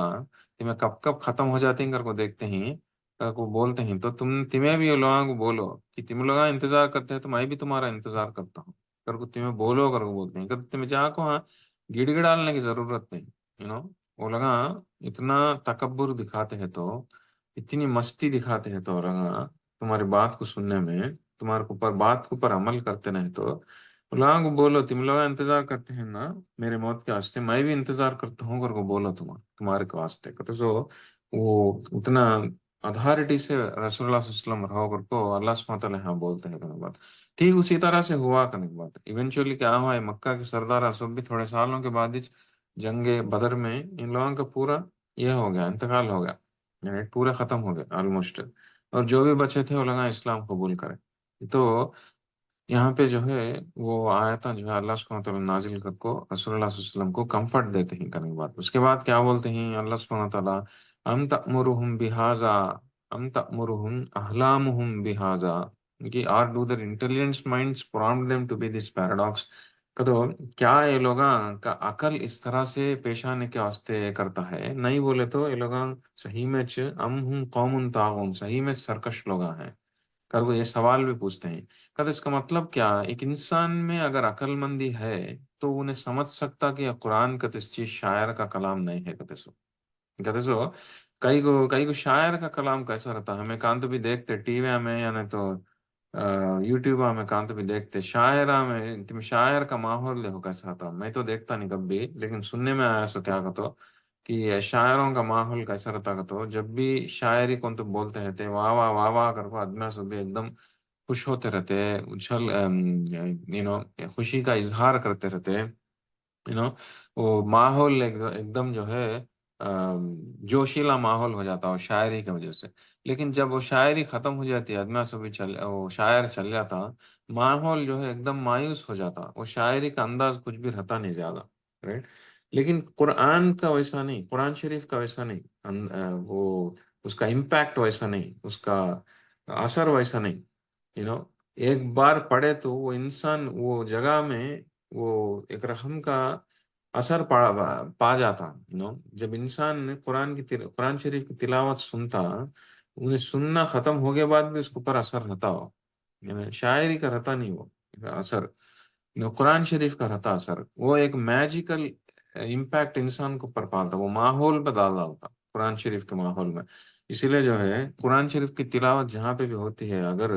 A: تمہیں کب کب ختم ہو جاتے ہیں کر کو دیکھتے ہیں کر کو بولتے ہیں، تو تمہیں بھی یہ لوگوں کو بولو کہ تم لوگ انتظار کرتے ہیں تو میں بھی تمہارا انتظار کرتا ہوں کر کو تمہیں بولو کر کو بولتے ہیں، تمہیں جا کو ہاں گڑ گڑالنے کی ضرورت نہیں، وہ لگا اتنا تکبر دکھاتے ہیں تو، اتنی مستی دکھاتے ہیں تو لگا تمہاری بات کو سننے میں، تمہارے اوپر بات کے اوپر عمل کرتے نہیں، تو لوگوں کو بولو تم لوگ انتظار کرتے ہیں نا میرے موت کے واسطے، میں بھی انتظار کرتا ہوں کر کو بولو تمہارے کے واسطے، تو وہ اتنا اتھارٹی سے رسول اللہ صلی اللہ علیہ وسلم رہو کر کو اللہ سبحانہ تعالیٰ یہاں بولتے ہیں کرنے بات، ٹھیک اسی طرح سے ہوا کرنے کی بات، ایونچولی کیا ہوا ہے، مکہ کے سردار سب بھی تھوڑے سالوں کے بعد ہی جنگ بدر میں ان لوگوں کا پورا یہ ہو گیا، انتقال ہو گیا، یعنی پورا ختم ہو گیا آلموسٹ، اور جو بھی بچے تھے وہ لگا اسلام قبول کرے، تو یہاں پہ جو ہے وہ آیتاں جو ہے اللہ سبحانہ تعالیٰ نازل کر کو رسول اللہ صلی اللہ علیہ وسلم کو کمفرٹ دیتے ہیں کرنے کے بعد، اس کے بعد کیا بولتے ہیں اللہ سبحانہ تعالیٰ، ام تأمرهم بہذا ام تأمرهم احلامهم بہذا، کہ or do their intelligent minds prompt them to be this paradox، تو کیا یہ لوگ کا عقل اس طرح سے پیش آنے کے واسطے کرتا ہے، نہیں بولے تو یہ لوگ صحیح میں ام ہم قوم طاغون، صحیح میں سرکش لوگ ہیں، کر وہ یہ سوال بھی پوچھتے ہیں. کہتے اس کا مطلب کیا؟ ایک انسان میں اگر عقل مندی ہے تو انہیں سمجھ سکتا کہ یہ قرآن کا اس چیز شاعر کا کلام نہیں ہے. کہتے سو کئی کو شاعر کا کلام کیسا رہتا. ہمیں کانت بھی دیکھتے ٹی وی میں یا نہیں تو یوٹیوب میں کانت بھی دیکھتے شاعر میں تم شاعر کا ماحول دیکھو کیسا تھا. میں تو دیکھتا نہیں کبھی لیکن سننے میں آیا سو کیا کہتے کہ یہ شاعروں کا ماحول کیسا رہتا کہتے جب بھی شاعری کون تو بولتے رہتے واہ واہ واہ واہ کر کو آدمی سے بھی ایک دم خوش ہوتے رہتے اچھل خوشی کا اظہار کرتے رہتے یو نو وہ ماحول ایک دم جو ہے جوشیلا ماحول ہو جاتا وہ شاعری کی وجہ سے. لیکن جب وہ شاعری ختم ہو جاتی ہے آدمی سے بھی وہ شاعر چل جاتا ماحول جو ہے ایک دم مایوس ہو جاتا. وہ شاعری کا انداز کچھ بھی رہتا نہیں زیادہ رائٹ. لیکن قرآن کا ویسا نہیں. قرآن شریف کا ویسا نہیں. وہ اس کا امپیکٹ ویسا نہیں. اس کا اثر ویسا نہیں. یو نو ایک بار پڑھے تو وہ انسان وہ جگہ میں وہ ایک رقم کا اثر پا جاتا. جب انسان نے قرآن شریف کی تلاوت سنتا انہیں سننا ختم ہو گئے بعد بھی اس کے اوپر اثر رہتا ہو. شاعری کا رہتا نہیں وہ اثر. قرآن شریف کا رہتا اثر. وہ ایک میجیکل امپیکٹ انسان کو اوپر پالتا. وہ ماحول پہ ڈالتا قرآن شریف کے ماحول میں. اسی لیے جو ہے قرآن شریف کی تلاوت جہاں پہ بھی ہوتی ہے اگر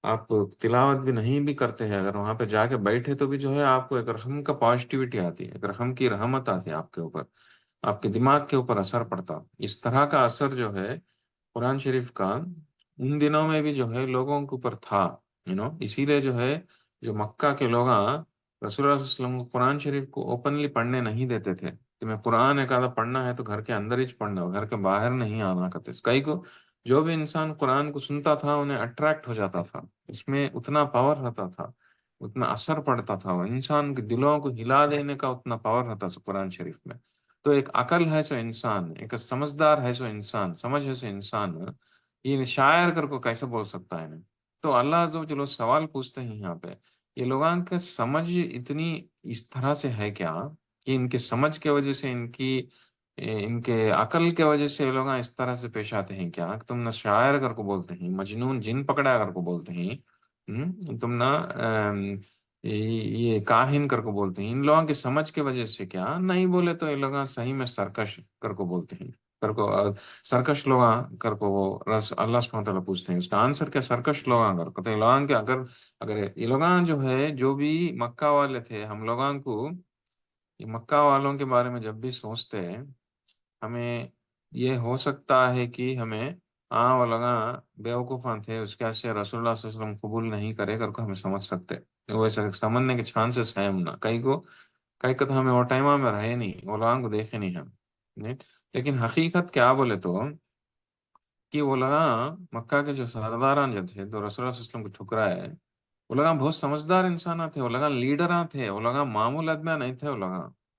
A: آپ تلاوت بھی نہیں بھی کرتے ہیں اگر وہاں پہ جا کے بیٹھے تو بھی جو ہے آپ کو ایک رحم کا پازیٹیوٹی آتی ہے. ایک رحم کی رحمت آتی ہے آپ کے اوپر. آپ کے دماغ کے اوپر اثر پڑتا. اس طرح کا اثر جو ہے قرآن شریف کا ان دنوں میں بھی جو ہے لوگوں کے اوپر تھا. اسی لیے جو ہے جو مکہ کے لوگ رسول اللہ صلی اللہ علیہ وسلم کو قرآن شریف کو اوپنلی پڑھنے نہیں دیتے تھے. تمہیں قرآن ایک آدھا پڑھنا ہے تو گھر کے اندر ہی پڑھنا ہو. گھر کے باہر نہیں آنا کرتے. کئی کو جو بھی انسان قرآن کو سنتا تھا انہیں اٹریکٹ ہو جاتا تھا. اس میں اتنا پاور رہتا تھا اتنا اثر پڑتا تھا. وہ انسان کے دلوں کو ہلا دینے کا اتنا پاور رہتا تھا قرآن شریف میں. تو ایک عقل ہے سو انسان ایک سمجھدار ہے سو انسان سمجھ ہے سو انسان یہ شاعر کر کو کیسے بول سکتا ہے نا. تو اللہ عز و جل سوال پوچھتے ہیں یہاں پہ یہ لوگوں کا سمجھ اتنی اس طرح سے ہے کیا کہ ان کے سمجھ کی وجہ سے ان کے عقل کی وجہ سے یہ لوگ اس طرح سے پیش آتے ہیں کیا کہ تم نہ شاعر کر کو بولتے ہیں مجنون جن پکڑا کر کو بولتے ہیں. تم نہ یہ کاہن کر کو بولتے ہیں. ان لوگوں کی سمجھ کی وجہ سے کیا نہیں بولے تو یہ لوگ صحیح میں سرکش کر کو بولتے ہیں. کر کو سرکش لوگ کر کو وہ اللہ سبحانہ تعالیٰ پوچھتے ہیں اس کا آنسر کیا سرکش لوگ کر کو. تو یہ لوگوں کے اگر یہ لوگ جو ہے جو بھی مکہ والے تھے ہم لوگوں کو یہ مکہ والوں کے بارے میں جب بھی سوچتے ہیں ہمیں یہ ہو سکتا ہے کہ ہمیں وہ لگا بیوقوفاں تھے اس کے سے رسول اللہ صلی اللہ علیہ وسلم قبول نہیں کرے کر کو ہمیں سمجھ سکتے. ویسے سمجھنے کے چانسز ہے ہم نہ کئی کو تو ہمیں وہ ٹائم میں رہے نہیں وہ لوگوں کو دیکھے نہیں ہم نہیں. لیکن حقیقت کیا بولے تو کہ وہ لگا مکہ کے جو سرداران جو تھے تو رسول اللہ صلی اللہ علیہ وسلم کو ٹھکرائے وہ لوگ بہت سمجھدار انسان تھے. وہ لوگ لیڈر تھے. وہ لوگ معمول آدمی نہیں تھے. وہ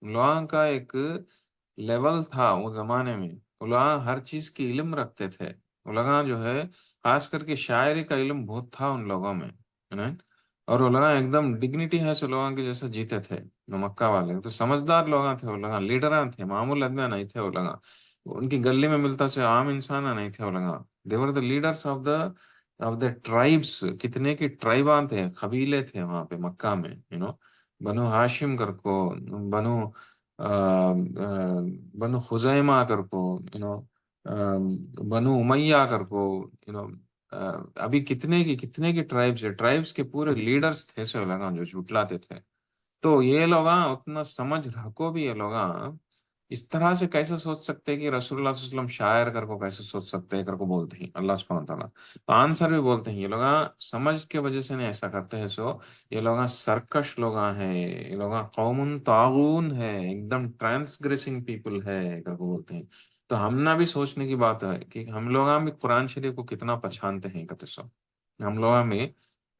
A: لوگوں کا ایک لیول تھا وہ زمانے میں. وہ لوگ ہر چیز کی علم رکھتے تھے. وہ لوگ جو ہے خاص کر کے شاعری کا علم بہت تھا ان لوگوں میں اور وہ لوگ ایک دم ڈگنیٹی ہے سو لوگوں کے جیسے جیتے تھے. مکہ والے تو سمجھدار لوگ تھے. وہ لوگ لیڈر تھے معمول آدمی نہیں تھے. وہ لوگ ان کی گلی میں ملتا سے عام انسان نہیں تھے. وہ لوگ they were the leaders of the tribes. کتنے کی ٹرائباں تھے قبیلے تھے وہاں پہ مکہ میں بنو ہاشم کر کو بنو بنو خزیمہ کر کو بنو امیہ کر کو ابھی کتنے کی ٹرائبس کے پورے لیڈرز تھے سے لگا جو جھٹلاتے تھے. تو یہ لوگ اتنا سمجھ رکھو بھی یہ لوگ اس طرح سے کیسے سوچ سکتے کہ رسول اللہ صلی اللہ علیہ وسلم شاعر کر کو کیسے سوچ سکتے کر کو بولتے ہیں اللہ سبحانہ تعالیٰ. تو آنسر بھی بولتے ہیں یہ لوگ سمجھ کے وجہ سے نہیں ایسا کرتے ہیں سو یہ لوگ سرکش لوگ ہیں. یہ لوگ قوم طاغون ہے ایک دم ٹرانسگریسنگ پیپل ہے کر کو بولتے ہیں. تو ہم نہ بھی سوچنے کی بات ہے کہ ہم لوگ بھی قرآن شریف کو کتنا پہچانتے ہیں کہتے سو. ہم لوگ میں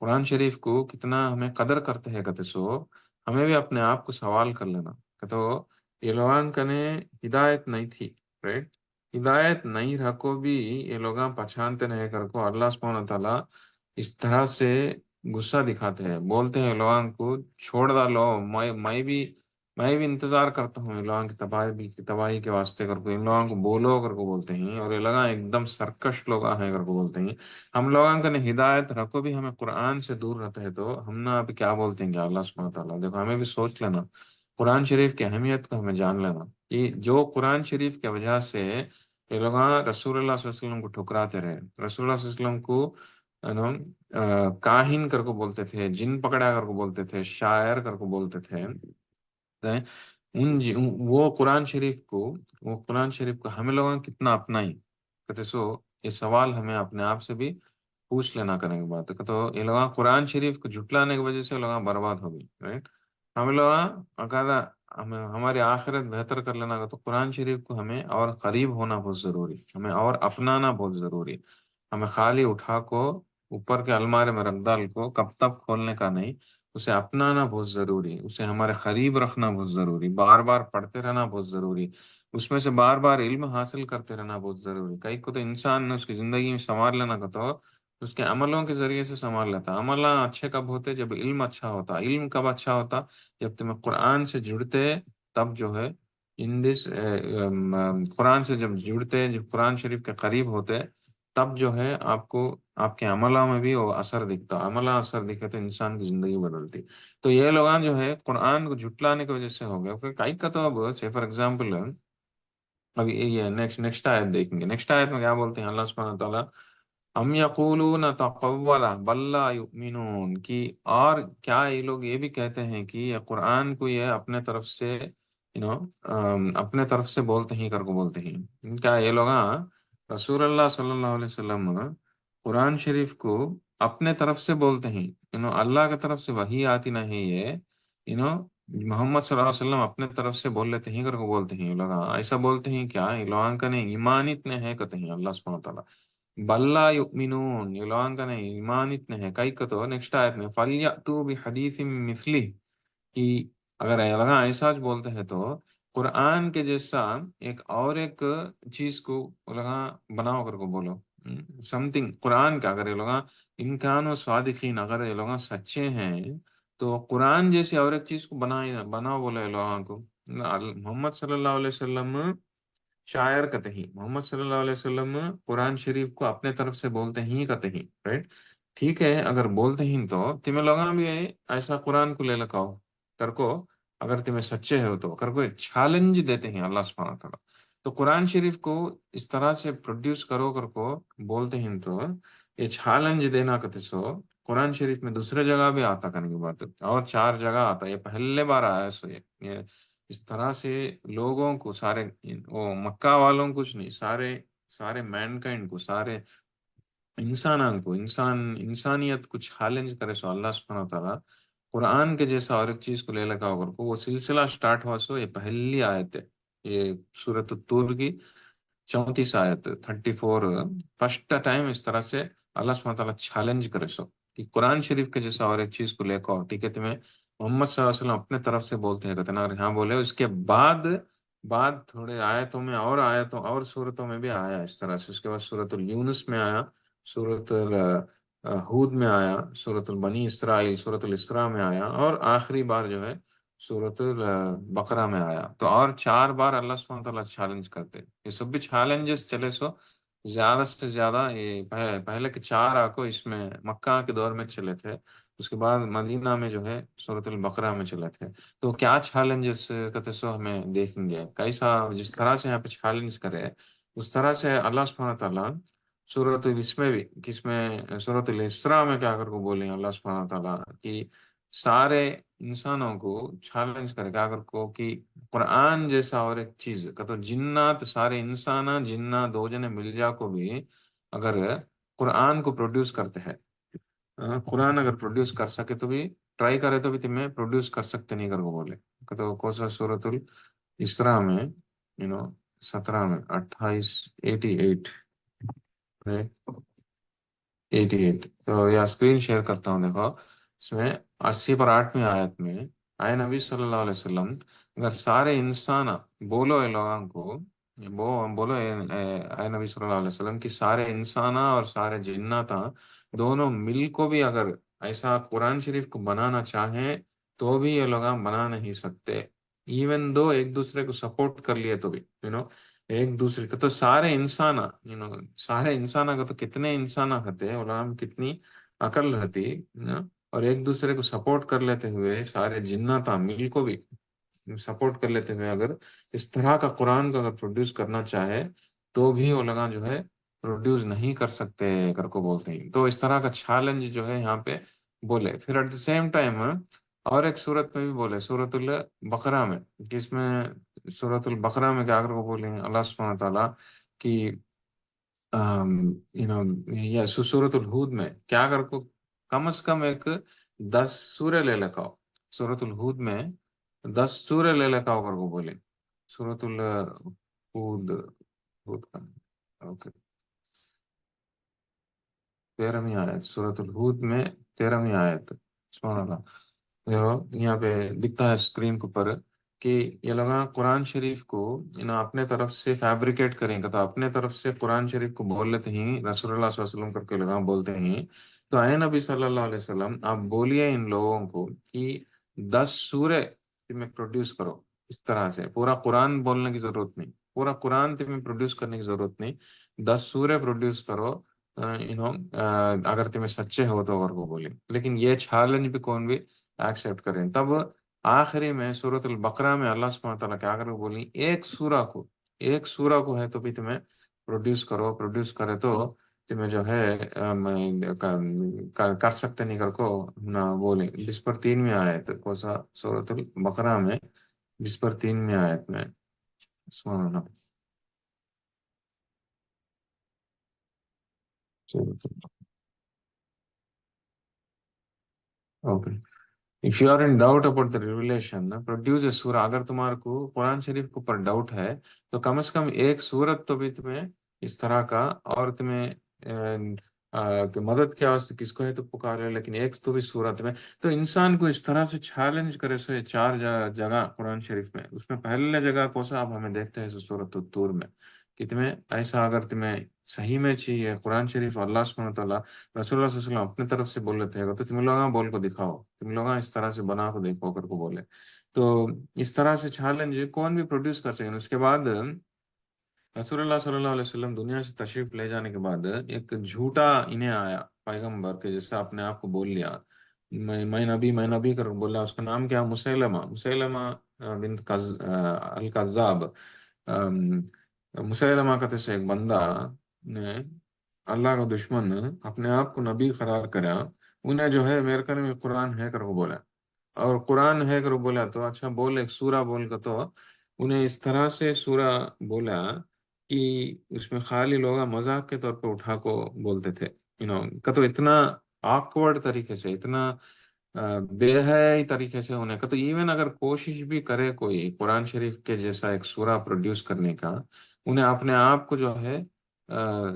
A: قرآن شریف کو کتنا ہمیں قدر کرتے ہیں کہتے سو. ہمیں بھی اپنے آپ کو سوال کر لینا کہ تو یہ لوگوں کا نے ہدایت نہیں تھی رائٹ. ہدایت نہیں رکھو بھی یہ لوگ پہچانتے نہیں کر کو اللہ سبحانہ تعالیٰ اس طرح سے غصہ دکھاتے ہیں. بولتے ہیں لوگوں کو چھوڑ ڈالو. میں بھی انتظار کرتا ہوں ان لوگوں کی تباہی کے واسطے کر کو، ان لوگوں کو بولو کر کو بولتے ہیں، اور یہ لگا ایک دم سرکش لوگ ہیں کر کو بولتے ہیں. ہم لوگوں کا نے ہدایت رکھو بھی ہمیں قرآن سے دور رہتے ہیں، تو ہم نا ابھی کیا بولتے ہیں کہ اللہ سبحانہ وتعالیٰ دیکھو ہمیں بھی سوچ لینا، قرآن شریف کی اہمیت کو ہمیں جان لینا کہ جو قرآن شریف کی وجہ سے یہ لوگ رسول اللہ صلی اللہ علیہ وسلم کو ٹھکراتے رہے، رسول اللہ صلی اللہ علیہ وسلم کو کاہن کر کو بولتے تھے، جن پکڑا کر کو بولتے تھے، شاعر کر کو بولتے تھے. وہ قرآن شریف کو، وہ قرآن شریف کو ہمیں لوگوں نے کتنا اپنائی کہتے سو. یہ سوال ہمیں اپنے آپ سے بھی پوچھ لینا کرنے کی بات ہے. تو یہ لوگ قرآن شریف کو جھٹلانے کی وجہ سے لوگ برباد ہو گئی، رائٹ. ہم لوگ اگر ہمیں ہماری آخرت بہتر کر لینا تو قرآن شریف کو ہمیں اور قریب ہونا بہت ضروری، ہمیں اور اپنانا بہت ضروری. ہمیں خالی اٹھا کو اوپر کے المارے میں رکھ ڈال کو کب تک کھولنے کا نہیں، اسے اپنانا بہت ضروری، اسے ہمارے قریب رکھنا بہت ضروری، بار بار پڑھتے رہنا بہت ضروری، اس میں سے بار بار علم حاصل کرتے رہنا بہت ضروری. کئی کو تو انسان نے اس کی زندگی میں سنوار لینا کا تو اس کے عملوں کے ذریعے سے سنبھال لیتا. عمل اچھے کب ہوتے؟ جب علم اچھا ہوتا. علم کب اچھا ہوتا؟ جب تمہیں قرآن سے جڑتے، تب جو ہے ان دس قرآن سے جب جڑتے، جب قرآن شریف کے قریب ہوتے، تب جو ہے آپ کو آپ کے عملوں میں بھی وہ اثر دکھتا. عملہ اثر دکھے تو انسان کی زندگی بدلتی. تو یہ لوگ جو ہے قرآن کو جھٹلانے کی وجہ سے ہو گیا. کئی کا تو اب سے فار ایگزامپل ابھی یہ نیکسٹ آیت دیکھیں گے. نیکسٹ آیت میں کیا بولتے ہیں اللہ سبحانہ تعالیٰ؟ ام یقولون تقولا بل لا یؤمنون، کی اور کیا یہ لوگ یہ بھی کہتے ہیں کہ یہ قرآن کو یہ اپنے طرف سے اپنے طرف سے بولتے ہیں کر کو بولتے ہیں. کیا یہ لوگ رسول اللہ صلی اللہ علیہ وسلم قرآن شریف کو اپنے طرف سے بولتے ہیں؟ اللہ کی طرف سے وحی آتی نہیں ہے، یو نو محمد صلی اللہ علیہ وسلم اپنے طرف سے بول لیتے ہیں کر کو بولتے ہیں. یہ لوگ ایسا بولتے ہیں کیا؟ یہ لوگوں کا نہیں ایمان اتنے ہیں کہتے ہیں اللہ سبحانہ وتعالیٰ بلّا یؤمنون، یہ لوگوں کا نہیں ایمان اتنے ہیں. کئی کا تو نیکسٹ آیت میں فَلْيَأْتُوا بِحَدِيثٍ مِثْلِهِ، کہ اگر لگا ایسا بولتے ہیں تو قرآن کے جیسا ایک چیز کو لگا بناؤ کر کو بولو. سم تھنگ قرآن کا، اگر یہ لوگ امکان و صادقین، اگر یہ لوگ سچے ہیں تو قرآن جیسی اور ایک چیز کو بناؤ بولے لوگوں کو. محمد صلی اللہ علیہ وسلم شاعر کہتے ہیں، محمد صلی اللہ علیہ وسلم قرآن شریف کو اپنے طرف سے بولتے ہیں کہتے ہیں، رائٹ. ٹھیک ہے اگر بولتے ہیں تو تمہیں لوگاں بھی ایسا قرآن کو لے لکھاؤ کر کو، اگر تمہیں سچے ہو تو کر کو چیلنج دیتے ہیں اللہ سبحانہ تعالیٰ. تو قرآن شریف کو اس طرح سے پروڈیوس کرو کر کو بولتے ہیں تو یہ چیلنج دینا کہتے سو. قرآن شریف میں دوسرے جگہ بھی آتا کرنے کی بات ہے، اور 4 جگہ آتا، یہ پہلے بار آیا سو. یہ اس طرح سے لوگوں کو سارے وہ مکہ والوں کو کچھ نہیں، سارے سارے مین کائنڈ کو، سارے انسانوں کو، انسانیت کو چیلنج کرے سو اللہ سبحانہ تعالیٰ قرآن کے جیسا اور ایک چیز کو لے لگا کر کو وہ سلسلہ سٹارٹ ہوا سو. یہ پہلی آیت ہے، یہ سورۃ الطور کی 34 آیت 34. فرسٹ ٹائم اس طرح سے اللہ سبحانہ تعالیٰ چیلنج کرے سو کہ قرآن شریف کے جیسا اور ایک چیز کو لے کر، ٹھیک ہے تمہیں محمد صلی اللہ علیہ وسلم اپنے طرف سے بولتے ہیں کہتے ہیں، اگر یہاں بولے اس کے بعد تھوڑے آیتوں میں اور آیتوں اور صورتوں میں بھی آیا اس طرح سے. اس کے بعد سورۃ الیونس میں آیا، سورۃ ہود میں آیا، سورۃ البنی اسرائیل، سورۃ الاسراء میں آیا، اور آخری بار جو ہے سورۃ البقرہ میں آیا. تو اور 4 بار اللہ سبحانہ تعالیٰ چیلنج کرتے. یہ سب بھی چیلنجز چلے سو زیادہ سے زیادہ. یہ پہلے کے 4 آکو اس میں مکہ کے دور میں چلے تھے، اس کے بعد مدینہ میں جو ہے سورۃ البقرہ میں چلے تھے. تو کیا چیلنجز کہتے سو ہمیں دیکھیں گے کیسا، جس طرح سے یہاں پہ چیلنج کرے اس طرح سے اللہ سبحانہ تعالیٰ سورۃ اس میں بھی کس میں سورۃ الاسراء میں کیا کر کو بولیں اللہ سبحانہ تعالیٰ کہ سارے انسانوں کو چیلنج کرے کیا کر کو کہ قرآن جیسا اور ایک چیز کا تو جنات سارے انسان جنہ 2 جنے مل جا کو بھی اگر قرآن کو پروڈیوس کرتے ہیں، قرآن اگر پروڈیوس کر سکے تو بھی ٹرائی کرے تو بھی تمہیں پروڈیوس کر سکتے نہیں کر کو بولے. تو کون سا سورۃ الاسراء میں 17 میں 28 88 88. تو یا اسکرین شیئر کرتا ہوں دیکھو، اس میں 80 پر 8ویں آیت میں آئے نبی صلی اللہ علیہ وسلم اگر سارے انسان بولو اے لوگوں کو، بولو اے نبی صلی اللہ علیہ وسلم کہ سارے انسان اور سارے جنات دونوں مل کو بھی اگر ایسا قرآن شریف کو بنانا چاہیں تو بھی یہ لوگ بنا نہیں سکتے. ایون دو ایک دوسرے کو سپورٹ کر لیے تو بھی ایک دوسرے کا تو سارے انسان سارے انسان کا تو کتنے انسان ہوتے علماء کتنی عقل رہتی اور ایک دوسرے کو سپورٹ کر لیتے ہوئے سارے جنات عامل کو بھی سپورٹ کر لیتے ہوئے اگر اس طرح کا قرآن کو اگر پروڈیوس کرنا چاہے تو بھی علماء جو ہے پروڈیوس نہیں کر سکتے کر کو بولتے ہیں. تو اس طرح کا چیلنج جو ہے یہاں پہ بولے. پھر ایٹ دا سیم ٹائم اور ایک صورت میں بھی بولے سورۃ البقرہ میں، جس میں سورۃ البقرہ میں کیا اگر کو بولیں اللہ سبحانہ تعالیٰ کی یا سورۃ الہود میں کیا اگر کو کم از کم ایک 10 سورہ لے لکھاؤ. سورۃ الہود میں 10 سورہ لے لکھاؤ اگر کو بولے سورۃ الہود ہود کا اوکے 13ویں آیت سورۃ الہود میں 13ویں آیت سبحان اللہ. یہاں پہ دکھتا ہے اسکرین کے اوپر کہ یہ لوگ قرآن شریف کو اپنے طرف سے فیبریکیٹ کریں گے تو اپنے طرف سے قرآن شریف کو بول لیتے ہیں رسول اللہ صلی اللہ علیہ وسلم کر کے لوگ بولتے ہیں. تو اے نبی صلی اللہ علیہ وسلم آپ بولیے ان لوگوں کو کہ 10 سورے تمہیں پروڈیوس کرو. اس طرح سے پورا قرآن بولنے کی ضرورت نہیں، پورا قرآن تمہیں پروڈیوس کرنے کی ضرورت نہیں، 10 سورے پروڈیوس کرو. اگر تمہیں سچے ہو تو اور وہ بولے. لیکن یہ چیلنج بھی کون بھی ایکسیپٹ کریں. تب آخری میں سورۃ البقرہ میں اللہ سبحانہ تعالیٰ کیا کر بولی ایک سورہ کو ہے تو بھی تمہیں پروڈیوس کرو. پروڈیوس کرے تو تمہیں جو ہے کر سکتے نہیں کر کو نہ بولے. جس پر 3ویں آیت کو سا سورۃ البقرہ میں جس پر 3ویں آیت میں سبحان اللہ. Okay If you are in doubt about the revelation, produce a surah. اگر تمہارے کو قرآن شریف کے اوپر ڈاؤٹ ہے تو کم از کم ایک سورت تو بھی تمہیں اس طرح کا اور تمہیں کہ مدد کے واسطے کس کو ہے تو پکارے لیکن ایک تو بھی سورت میں. تو انسان کو اس طرح سے چیلنج کرے سو یہ 4 جگہ قرآن شریف میں. اس میں پہلے جگہ کو سا اب ہمیں دیکھتے ہیں سورت الطور میں کہ تمہیں ایسا اگر تمہیں صحیح میں چاہیے قرآن شریف اللہ سبحانہ تعالیٰ رسول اللہ صلی اللہ علیہ وسلم اپنے طرف سے بول لیتے ہیں تو تم لوگ بول کو دکھاؤ، تم لوگ اس طرح سے بنا کو دیکھو کر کو بولے. تو اس طرح سے چیلنج کون بھی پروڈیوس کر سکیں. اس کے بعد رسول اللہ صلی اللہ علیہ وسلم دنیا سے تشریف لے جانے کے بعد ایک جھوٹا انہیں آیا پیغمبر کے جیسا اپنے آپ کو بول لیا میں نبی کر بولا. اس کا نام کیا؟ مسیلمہ بنت القذاب. مسیلمہ کا سے ایک بندہ نے اللہ کا دشمن اپنے آپ کو نبی قرار کرا. انہیں جو ہے میرے کر میں قرآن ہے کر وہ بولا اور قرآن ہے کر بولا تو اچھا بول ایک سورہ بول کر تو انہیں اس طرح سے سورہ بولا کہ اس میں خالی لوگ مذاق کے طور پہ اٹھا کو بولتے تھے کا تو اتنا آکورڈ طریقے سے اتنا بے حیائی طریقے سے ہونے کا. تو ایون اگر کوشش بھی کرے کوئی قرآن شریف کے جیسا ایک سورہ پروڈیوس کرنے کا انہیں اپنے آپ کو جو ہے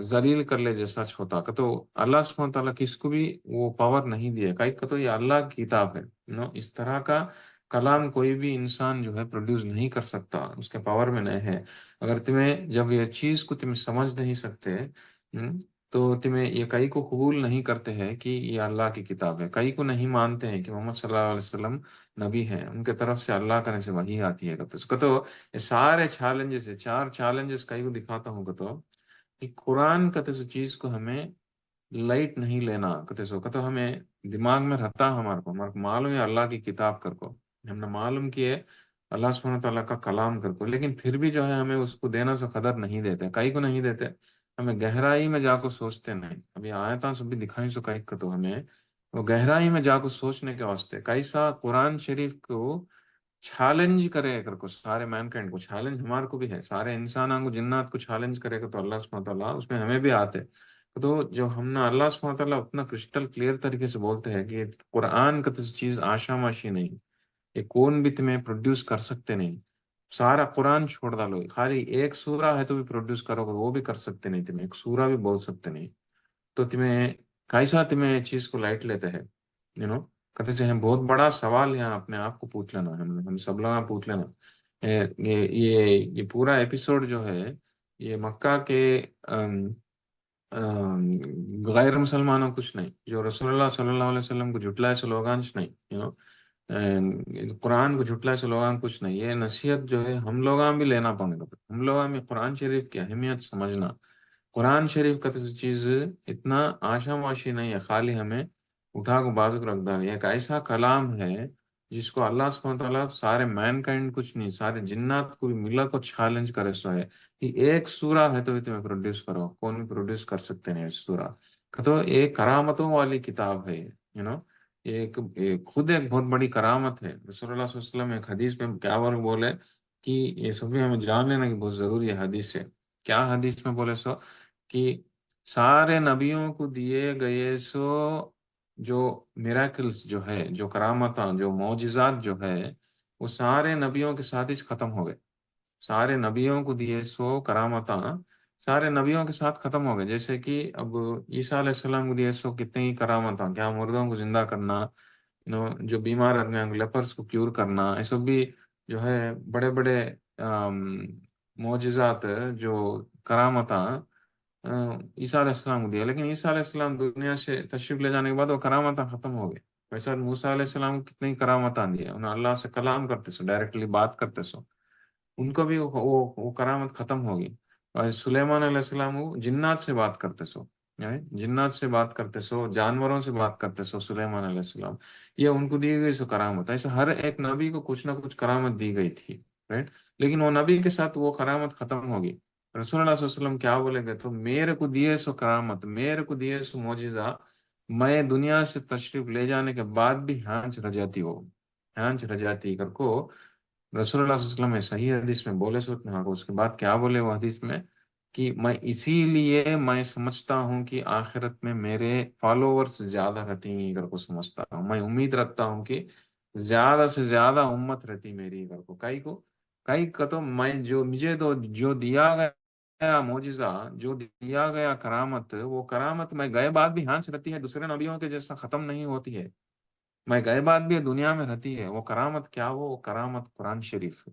A: ذلیل کر لے جیسا ہوتا کا. تو اللہ سبحانہ تعالیٰ کس کو بھی وہ پاور نہیں دیا کئی کا. تو یہ اللہ کی کتاب ہے اس طرح کا کلام کوئی بھی انسان جو ہے پروڈیوس نہیں کر سکتا، اس کے پاور میں نہیں ہے. اگر تمہیں جب یہ چیز کو تمہیں سمجھ نہیں سکتے تو تمہیں یہ کئی کو قبول نہیں کرتے ہیں کہ یہ اللہ کی کتاب ہے. کئی کو نہیں مانتے ہیں کہ محمد صلی اللہ علیہ وسلم نبی ہیں، ان کے طرف سے اللہ کرنے سے وحی آتی ہے. تو اس کا تو یہ سارے چیلنجز ہے، 4 چیلنجز کئی کو دکھاتا ہوں تو کہ قرآن کا تو چیز کو ہمیں لائٹ نہیں لینا کتے سو تو ہمیں دماغ میں رہتا ہمارے کو معلوم ہے اللہ کی کتاب کر کو ہم نے معلوم کیے اللہ سبحانہ تعالیٰ کا کلام کر کو. لیکن پھر بھی جو ہے ہمیں اس کو دینا سے قدر نہیں دیتے. کئی کو نہیں دیتے، ہمیں گہرائی میں جا کو سوچتے نہیں. ابھی آیتاں سب بھی دکھائی سو کئی کا تو ہمیں وہ گہرائی میں جا کو سوچنے کے واسطے کیسا قرآن شریف کو چیلنج کرے کر کو سارے مین کائنڈ کو چیلنج ہمارے کو بھی ہے، سارے انسانوں کو جنات کو چیلنج کرے گا تو اللہ سبحانہ تعالیٰ اس میں ہمیں بھی آتے. تو جو ہم نے اللہ سبحانہ تعالیٰ اتنا کرسٹل کلیئر طریقے سے بولتے ہیں کہ قرآن کا تو چیز آشا ماشی نہیں، یہ کون بھی تمہیں پروڈیوس کر سکتے نہیں. سارا قرآن چھوڑ ڈالو، خالی ایک سورہ ہے تو بھی پروڈیوس کرو گے وہ بھی کر سکتے نہیں، تمہیں ایک سورہ بھی بول سکتے نہیں. تو تمہیں کیسا تمہیں چیز کو لائٹ لیتے ہیں کہتے سے ہم بہت بڑا سوال یہاں اپنے آپ کو پوچھ لینا، ہم سب لوگ پوچھ لینا. یہ پورا ایپیسوڈ جو ہے یہ مکہ کے غیر مسلمانوں کچھ نہیں، جو رسول اللہ صلی اللہ علیہ وسلم کو جھٹلائے سے لوگانش نہیں قرآن کو جھٹلا سے لوگاں کچھ نہیں، یہ نصیحت جو ہے ہم لوگاں بھی لینا پڑے گا، ہم لوگاں بھی قرآن شریف کی اہمیت سمجھنا۔ قرآن شریف کا تو چیز اتنا آشا ماشی نہیں ہے، خالی ہمیں اٹھا کو بازو کو رکھ ڈال، یہ ایک ایسا کلام ہے جس کو اللہ سبحانہ تعالیٰ سارے مین کائنڈ کچھ نہیں، سارے جنات کو بھی ملا کو چیلنج کرے سو ہے کہ ایک سورہ ہے تو بھی تمہیں پروڈیوس کرو، کون بھی پروڈیوس کر سکتے نہیں اس سورہ کا، تو ایک کرامتوں والی کتاب ہے یو نو، خود ایک بہت بڑی کرامت ہے۔ رسول اللہ صلی اللہ علیہ وسلم ایک حدیث میں کیا بولے کہ یہ سب بھی ہمیں جان لینا کہ بہت ضروری ہے حدیث سے، کیا حدیث میں بولے سو کہ سارے نبیوں کو دیے گئے سو جو میراکلس جو ہے، جو کرامتاں، جو معجزات جو ہے، وہ سارے نبیوں کے ساتھ ہی ختم ہو گئے، سارے نبیوں کو دیے سو کرامتاں سارے نبیوں کے ساتھ ختم ہو گئے۔ جیسے کہ اب عیسیٰ علیہ السلام کو دیے سو کتنے ہی کرامتاں، کیا مردوں کو زندہ کرنا، جو بیمار آدمی ہیں لیپرس کو کیور کرنا، یہ سب بھی جو ہے بڑے بڑے معجزات جو کرامتاں عیسیٰ علیہ السلام کو دیا، لیکن عیسیٰ علیہ السلام دنیا سے تشریف لے جانے کے بعد وہ کرامتاں ختم ہو گئے۔ ویسے موسیٰ علیہ السلام کو کتنی کرامتاں دی، انہیں اللہ سے کلام کرتے سو، ڈائریکٹلی بات کرتے سو، ان کو بھی وہ کرامت ختم ہوگی۔ اور سلیمان علیہ السلام وہ جنات سے بات کرتے سو، جنات سے بات کرتے سو، جانوروں سے بات کرتے سو سلیمان علیہ السلام، یہ ان کو دی گئی سو کرامت۔ ایسے ہر ایک نبی کو کچھ نہ کچھ کرامت دی گئی تھی، رائٹ، لیکن وہ نبی کے ساتھ وہ کرامت ختم ہوگی۔ رسول اللہ صلی اللہ علیہ وسلم کیا بولے گے تو میرے کو دیے سو کرامت، میرے کو دیے سو معجزہ، میں دنیا سے تشریف لے جانے کے بعد بھی ہانچ رجاتی ہو، ہانچ رجاتی کر کو رسول اللہ صلی اللہ علیہ وسلم صحیح حدیث میں بولے سو اس کے بعد کیا بولے وہ حدیث میں کہ میں اسی لیے میں سمجھتا ہوں کہ آخرت میں میرے فالوورز زیادہ رہتی ہیں کر کو سمجھتا ہوں، میں امید رکھتا ہوں کہ زیادہ سے زیادہ امت رہتی میری کر کو کئی کا تو میں جو مجھے تو جو دیا گیا معجزہ، جو دیا گیا کرامت، وہ کرامت میں گئے بعد بھی ہانچ رہتی ہے، دوسرے نبیوں کے جیسا ختم نہیں ہوتی ہے، میں گئے بعد بھی دنیا میں رہتی ہے۔ وہ کرامت کیا، وہ کرامت قرآن شریف ہے۔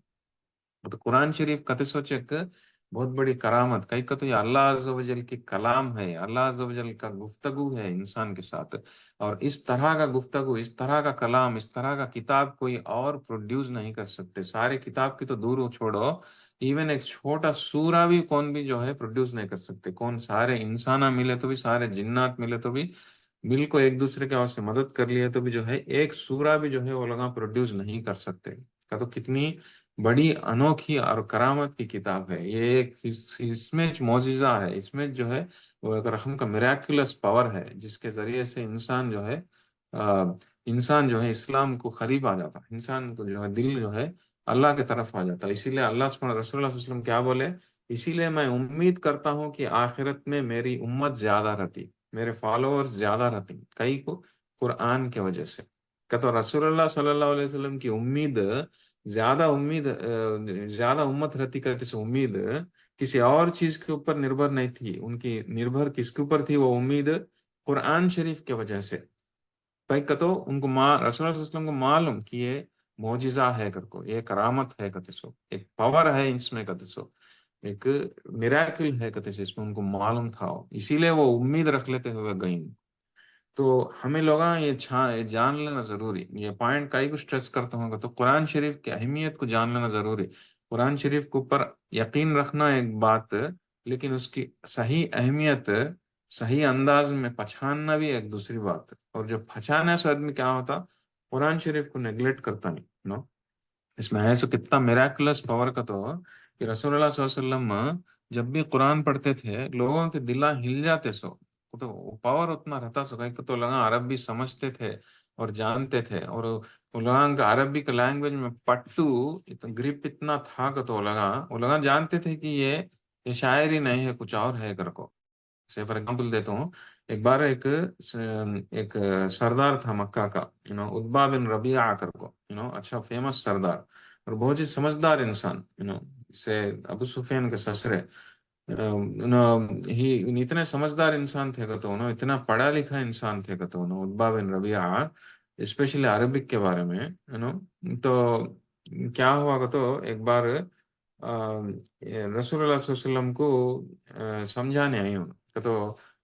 A: تو قرآن شریف کتے سوچ ایک بہت بڑی کرامت کئی کا تو یہ اللہ عز و جل کی کلام ہے، اللہ عز و جل کا گفتگو ہے انسان کے ساتھ، اور اس طرح کا گفتگو، اس طرح کا کلام، اس طرح کا کتاب کوئی اور پروڈیوس نہیں کر سکتے، سارے کتاب کی تو دور ہو چھوڑو، ایون ایک چھوٹا سورہ بھی کون بھی جو ہے پروڈیوس نہیں کر سکتے، کون سارے انسانہ ملے تو بھی، سارے جنات ملے تو بھی، مل کو ایک دوسرے کے واسطے مدد کر لیے تو بھی جو ہے ایک سورہ بھی جو ہے وہ لوگ پروڈیوس نہیں کر سکتے کا، تو کتنی بڑی انوکھی اور کرامت کی کتاب ہے یہ، ایک اس میں معجزہ ہے، اس میں جو ہے وہ ایک رقم کا میراکولس پاور ہے جس کے ذریعے سے انسان جو ہے انسان جو ہے اسلام کو قریب آ جاتا، انسان کو جو ہے دل جو ہے اللہ کی طرف آ جاتا، اسی لیے اللہ سبحانہ رسول اللہ صلی اللہ علیہ وسلم کیا بولے، اسی لیے میں امید کرتا ہوں کہ آخرت میں میری امت زیادہ رہتی، میرے فالوور زیادہ رہتے کئی کو قرآن کی وجہ سے، کہ تو رسول اللہ صلی اللہ علیہ وسلم کی امید زیادہ امت رہتی کرتے سے امید کسی اور چیز کے اوپر نربھر نہیں تھی، ان کی نربھر کس کے اوپر تھی، وہ امید قرآن شریف کی وجہ سے، بھائی کہ تو ان کو رسول اللہ صلی اللہ علیہ وسلم کو معلوم کہ یہ معجزہ ہے کر کو، یہ کرامت ہے کہتے سو، ایک پاور ہے اس میں کہتے سو، ایک میراکل ہے کہتے سے، اس میں ان کو معلوم تھا، اسی لیے وہ امید رکھ لیتے ہوئے گئیں۔ تو ہمیں لوگاں یہ جان لینا ضروری، یہ پوائنٹ کئی کو اسٹریس کرتا ہوں گا تو قرآن شریف کی اہمیت کو جان لینا ضروری، قرآن شریف کے اوپر یقین رکھنا ایک بات، لیکن اس کی صحیح اہمیت صحیح انداز میں پہچاننا بھی ایک دوسری بات، اور جو پہچانا سے آدمی کیا ہوتا، قرآن شریف کو نیگلیکٹ کرتا نہیں نو، اس میں ہے سو کتنا میراکولس پاور کا تو کہ رسول اللہ صلی اللہ علیہ وسلم جب بھی قرآن پڑھتے تھے لوگوں کے دلہ ہل جاتے سو، تو وہ پاور اتنا رہتا سو کہ تو لوگ عربی سمجھتے تھے اور جانتے تھے، اور لوگوں کا عربی کا لینگویج میں پٹو گرپ اتنا تھا کہ تو وہ لوگ جانتے تھے کہ یہ شاعری نہیں ہے، کچھ اور ہے کر کو۔ سے فار ایگزامپل دیتا ہوں، ایک بار ایک سردار تھا مکہ کا، اتبا بن ربیعہ کر کو، اچھا فیمس سردار اور بہت ہی سمجھدار انسان، سے ابو سفیان کے سسرے، اتنے سمجھدار انسان تھے کہ تو اتنا پڑھا لکھا انسان تھے کہ تو اتبا بن ربیعہ، اسپیشلی عربک کے بارے میں، تو کیا ہوا کہ تو ایک بار رسول اللہ صلی اللہ علیہ وسلم کو سمجھانے آئی ہوں کہ تو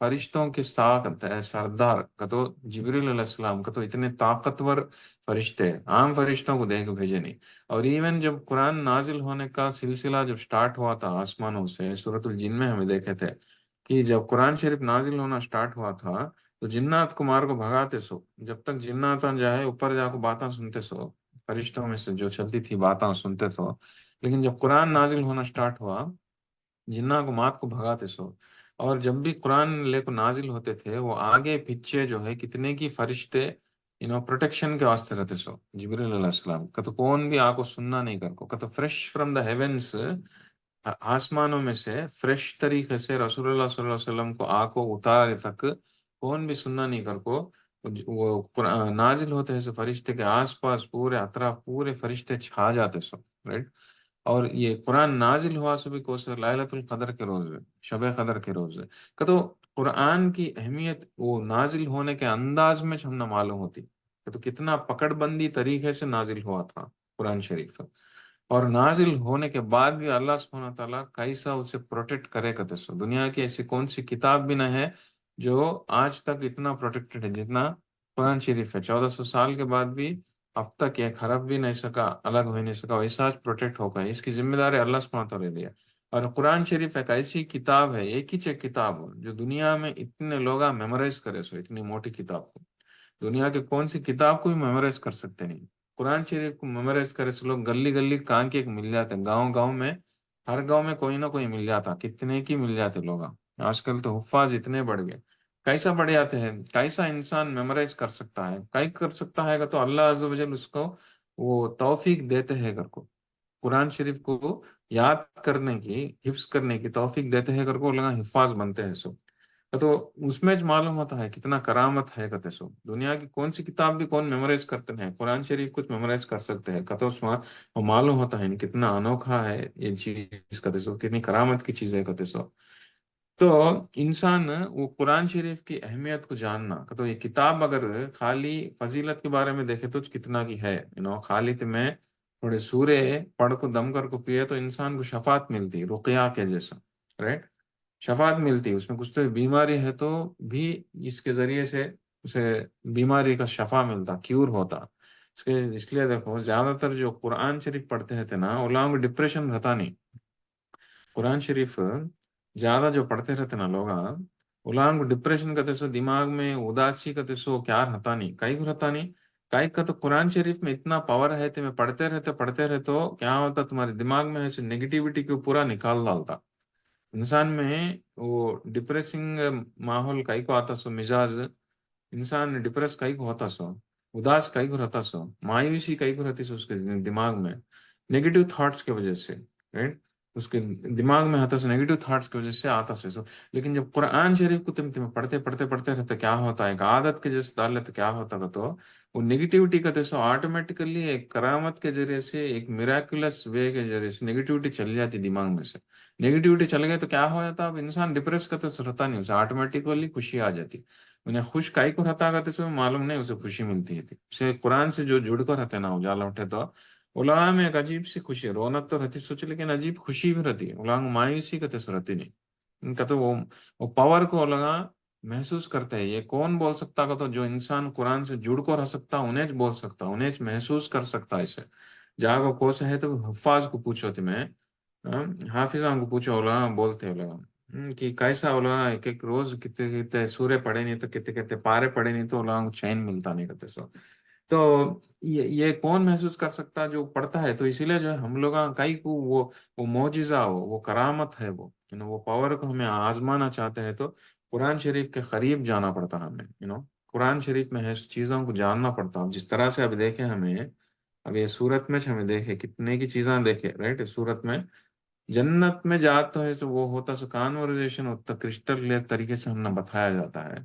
A: فرشتوں کے ساتھ سردار کا تو جبریل علیہ السلام کا تو اتنے طاقتور فرشتے ہیں، عام فرشتوں کو دے کے بھیجے نہیں۔ اور ایون جب قرآن نازل ہونے کا سلسلہ جب سٹارٹ ہوا تھا آسمانوں سے، سورۃ الجن میں ہمیں دیکھے تھے کہ جب قرآن شریف نازل ہونا سٹارٹ ہوا تھا تو جنات کمار کو بھگاتے سو، جب تک جنات جائے اوپر جا کو باتیں سنتے سو، فرشتوں میں سے جو چلتی تھی باتیں سنتے سو، لیکن جب قرآن نازل ہونا سٹارٹ ہوا جنہ کو مات کو بھگاتے سو۔ اور جب بھی قرآن لے کو نازل ہوتے تھے وہ آگے پیچھے جو ہے کتنے کی فرشتے پروٹیکشن کے واسطے رہتے سو، جبریل علیہ السلام کا تو کون بھی آ کو سننا نہیں کر کو تو فریش فرام دا ہیونس، آسمانوں میں سے فریش طریقے سے رسول اللہ صلی اللہ علیہ وسلم کو آ کو اتارے تک کون بھی سننا نہیں کر کو، وہ نازل ہوتے ہیں سو فرشتے کے آس پاس پورے اطراف پورے فرشتے چھا جاتے سو، رائٹ۔ اور یہ قرآن نازل ہوا سو بھی کوسر لائلۃ القدر کے روز ہے، شب قدر کے روز ہے کہ تو قرآن کی اہمیت وہ نازل ہونے کے انداز میں ہم نہ معلوم ہوتی کہ تو کتنا پکڑ بندی طریقے سے نازل ہوا تھا قرآن شریف، اور نازل ہونے کے بعد بھی اللہ سبحانہ تعالیٰ کیسا اسے پروٹیکٹ کرے کرتے سو۔ دنیا کی ایسی کون سی کتاب بھی نہ ہے جو آج تک اتنا پروٹیکٹڈ ہے جتنا قرآن شریف ہے، 1400 سال کے بعد بھی اب تک ایک حرف بھی نہیں سکا، الگ ہو نہیں سکا، ویسا پروٹیکٹ ہو گیا، اس کی ذمہ داری اللہ سبحانہ تعالیٰ نے لیا۔ اور قرآن شریف ایک ایسی کتاب ہے، ایک ہی چیک کتاب ہو جو دنیا میں اتنے لوگ میمورائز کرے سو، اتنی موٹی کتاب کو دنیا کے کون سی کتاب کو بھی میمورائز کر سکتے نہیں، قرآن شریف کو میمورائز کرے سو لوگ گلی گلی کہاں کے ایک مل جاتے ہیں، گاؤں گاؤں میں ہر گاؤں میں کوئی نہ کوئی مل جاتا، کتنے کی مل جاتے لوگ۔ آج کل تو حفاظ اتنے بڑھ گئے، کیسا بڑھ جاتے ہیں، کیسا انسان میمورائز کر سکتا ہے، کئی کر سکتا ہے گا تو اللہ عز و جل اس کو وہ توفیق دیتے ہیں گھر کو، قرآن شریف کو یاد کرنے کی، حفظ کرنے کی توفیق دیتے ہیں گھر کو، لگا حفاظ بنتے ہیں سو تو اس میں معلوم ہوتا ہے کتنا کرامت ہے کتے سو۔ دنیا کی کون سی کتاب بھی کون میمورائز کرتے ہیں، قرآن شریف کچھ میمورائز کر سکتے ہیں کتو اس میں وہ معلوم ہوتا ہے کتنا انوکھا ہے یہ چیز کتے سو، کتنی کرامت کی چیز ہے کتے سو۔ تو انسان وہ قرآن شریف کی اہمیت کو جاننا تو یہ کتاب اگر خالی فضیلت کے بارے میں دیکھے تو کتنا کی ہے، خالی تو میں تھوڑے سورے پڑھ کو دم کر کو پیے تو انسان کو شفاعت ملتی رقیہ کے جیسا، رائٹ، شفاعت ملتی، اس میں کچھ تو بیماری ہے تو بھی اس کے ذریعے سے اسے بیماری کا شفا ملتا، کیور ہوتا۔ اس لیے دیکھو زیادہ تر جو قرآن شریف پڑھتے تھے نا وہ لوگوں کو ڈپریشن رہتا نہیں، قرآن شریف زیادہ جو پڑھتے رہتے نا لوگ لوگوں کو ڈپریشن کا سو دماغ میں اداسی کا سو کیا رہتا نہیں، کئی کو رہتا نہیں، کئی کا تو قرآن شریف میں اتنا پاور ہے تمہیں پڑھتے رہتے تو کیا ہوتا تمہارے دماغ میں ایسے نگیٹیوٹی کو پورا نکال ڈالتا، انسان میں وہ ڈپریسنگ ماحول کئی کو آتا سو، مزاج انسان ڈپریس کئی کو ہوتا سو، اداس کئی کو رہتا سو، مایوسی کئی کو رہتی سو اس کے دماغ میں نیگیٹو تھاٹس کی وجہ سے، رائٹ، اس کے دماغ میں آتا سے نیگیٹو تھاٹس کی وجہ سے آتا سے سو۔ لیکن جب قرآن شریف کو تم پڑھتے رہتے کیا ہوتا ہے، ایک عادت کے جیسے ڈال لیتے کیا ہوتا ہے تو وہ نگیٹیوٹی کا تو آٹومیٹیکلی ایک کرامت کے ذریعے سے ایک میراکولس وے کے ذریعے سے نگیٹیوٹی چلی جاتی دماغ میں سے، نگیٹیوٹی چل گئی تو کیا ہو جاتا، اب انسان ڈپریس کا تو رہتا نہیں، اسے آٹومیٹیکلی خوشی آ جاتی، انہیں خوش کائی کو رہتا کرتے سے معلوم نہیں اسے خوشی ملتی تھی، اسے قرآن سے جو جڑ کر رہتے نا اجالا اٹھے تو علماء میں ایک عجیب سی خوشی، رونق تو رہتی سوچ لیکن عجیب خوشی بھی رہتی ہے، علماء مایوسی کا تو رہتی نہیں، ان کا تو وہ پاور کو علماء محسوس کرتے ہیں، یہ کون بول سکتا کا تو جو انسان قرآن سے جڑ کو رہ سکتا انہیں بول سکتا، انہیں محسوس کر سکتا اسے، جہاں کو کوس ہے تو حفاظ کو پوچھو تمہیں، حافظان کو پوچھو علماء بولتے علماء کہ کیسا علماء ایک ایک روز کتنے کتنے سورے پڑھے نہیں تو کتنے کتنے پارے پڑھے نہیں تو علماء کو چین ملتا نہیں کرتے سو۔ تو یہ کون محسوس کر سکتا جو پڑھتا ہے، تو اسی لیے جو ہے ہم لوگ کئی کو وہ معجزہ ہو، وہ کرامت ہے، وہ پاور کو ہمیں آزمانا چاہتے ہیں تو قرآن شریف کے قریب جانا پڑتا ہمیں، قرآن شریف میں ہے چیزوں کو جاننا پڑتا، جس طرح سے اب دیکھیں ہمیں اب یہ صورت میں ہمیں دیکھے کتنے کی چیزاں دیکھے، رائٹ، اس صورت میں جنت میں جات تو ہے سو وہ ہوتا سو کانورزیشن ہوتا کرسٹل کلیئر طریقے سے ہم نے بتایا جاتا ہے،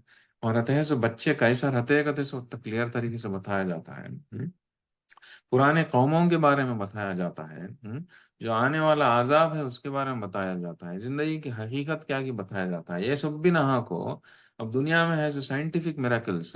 A: اور رہتے ہیں سو بچے کیسا رہتے ہیں کہتے سو کلیئر طریقے سے بتایا جاتا ہے، پرانے قوموں کے بارے میں بتایا جاتا ہے، جو آنے والا عذاب ہے اس کے بارے میں بتایا جاتا ہے، زندگی کی حقیقت کیا کی بتایا جاتا ہے، یہ سب بھی نہا کو اب دنیا میں ہے جو سائنٹیفک میراکلس،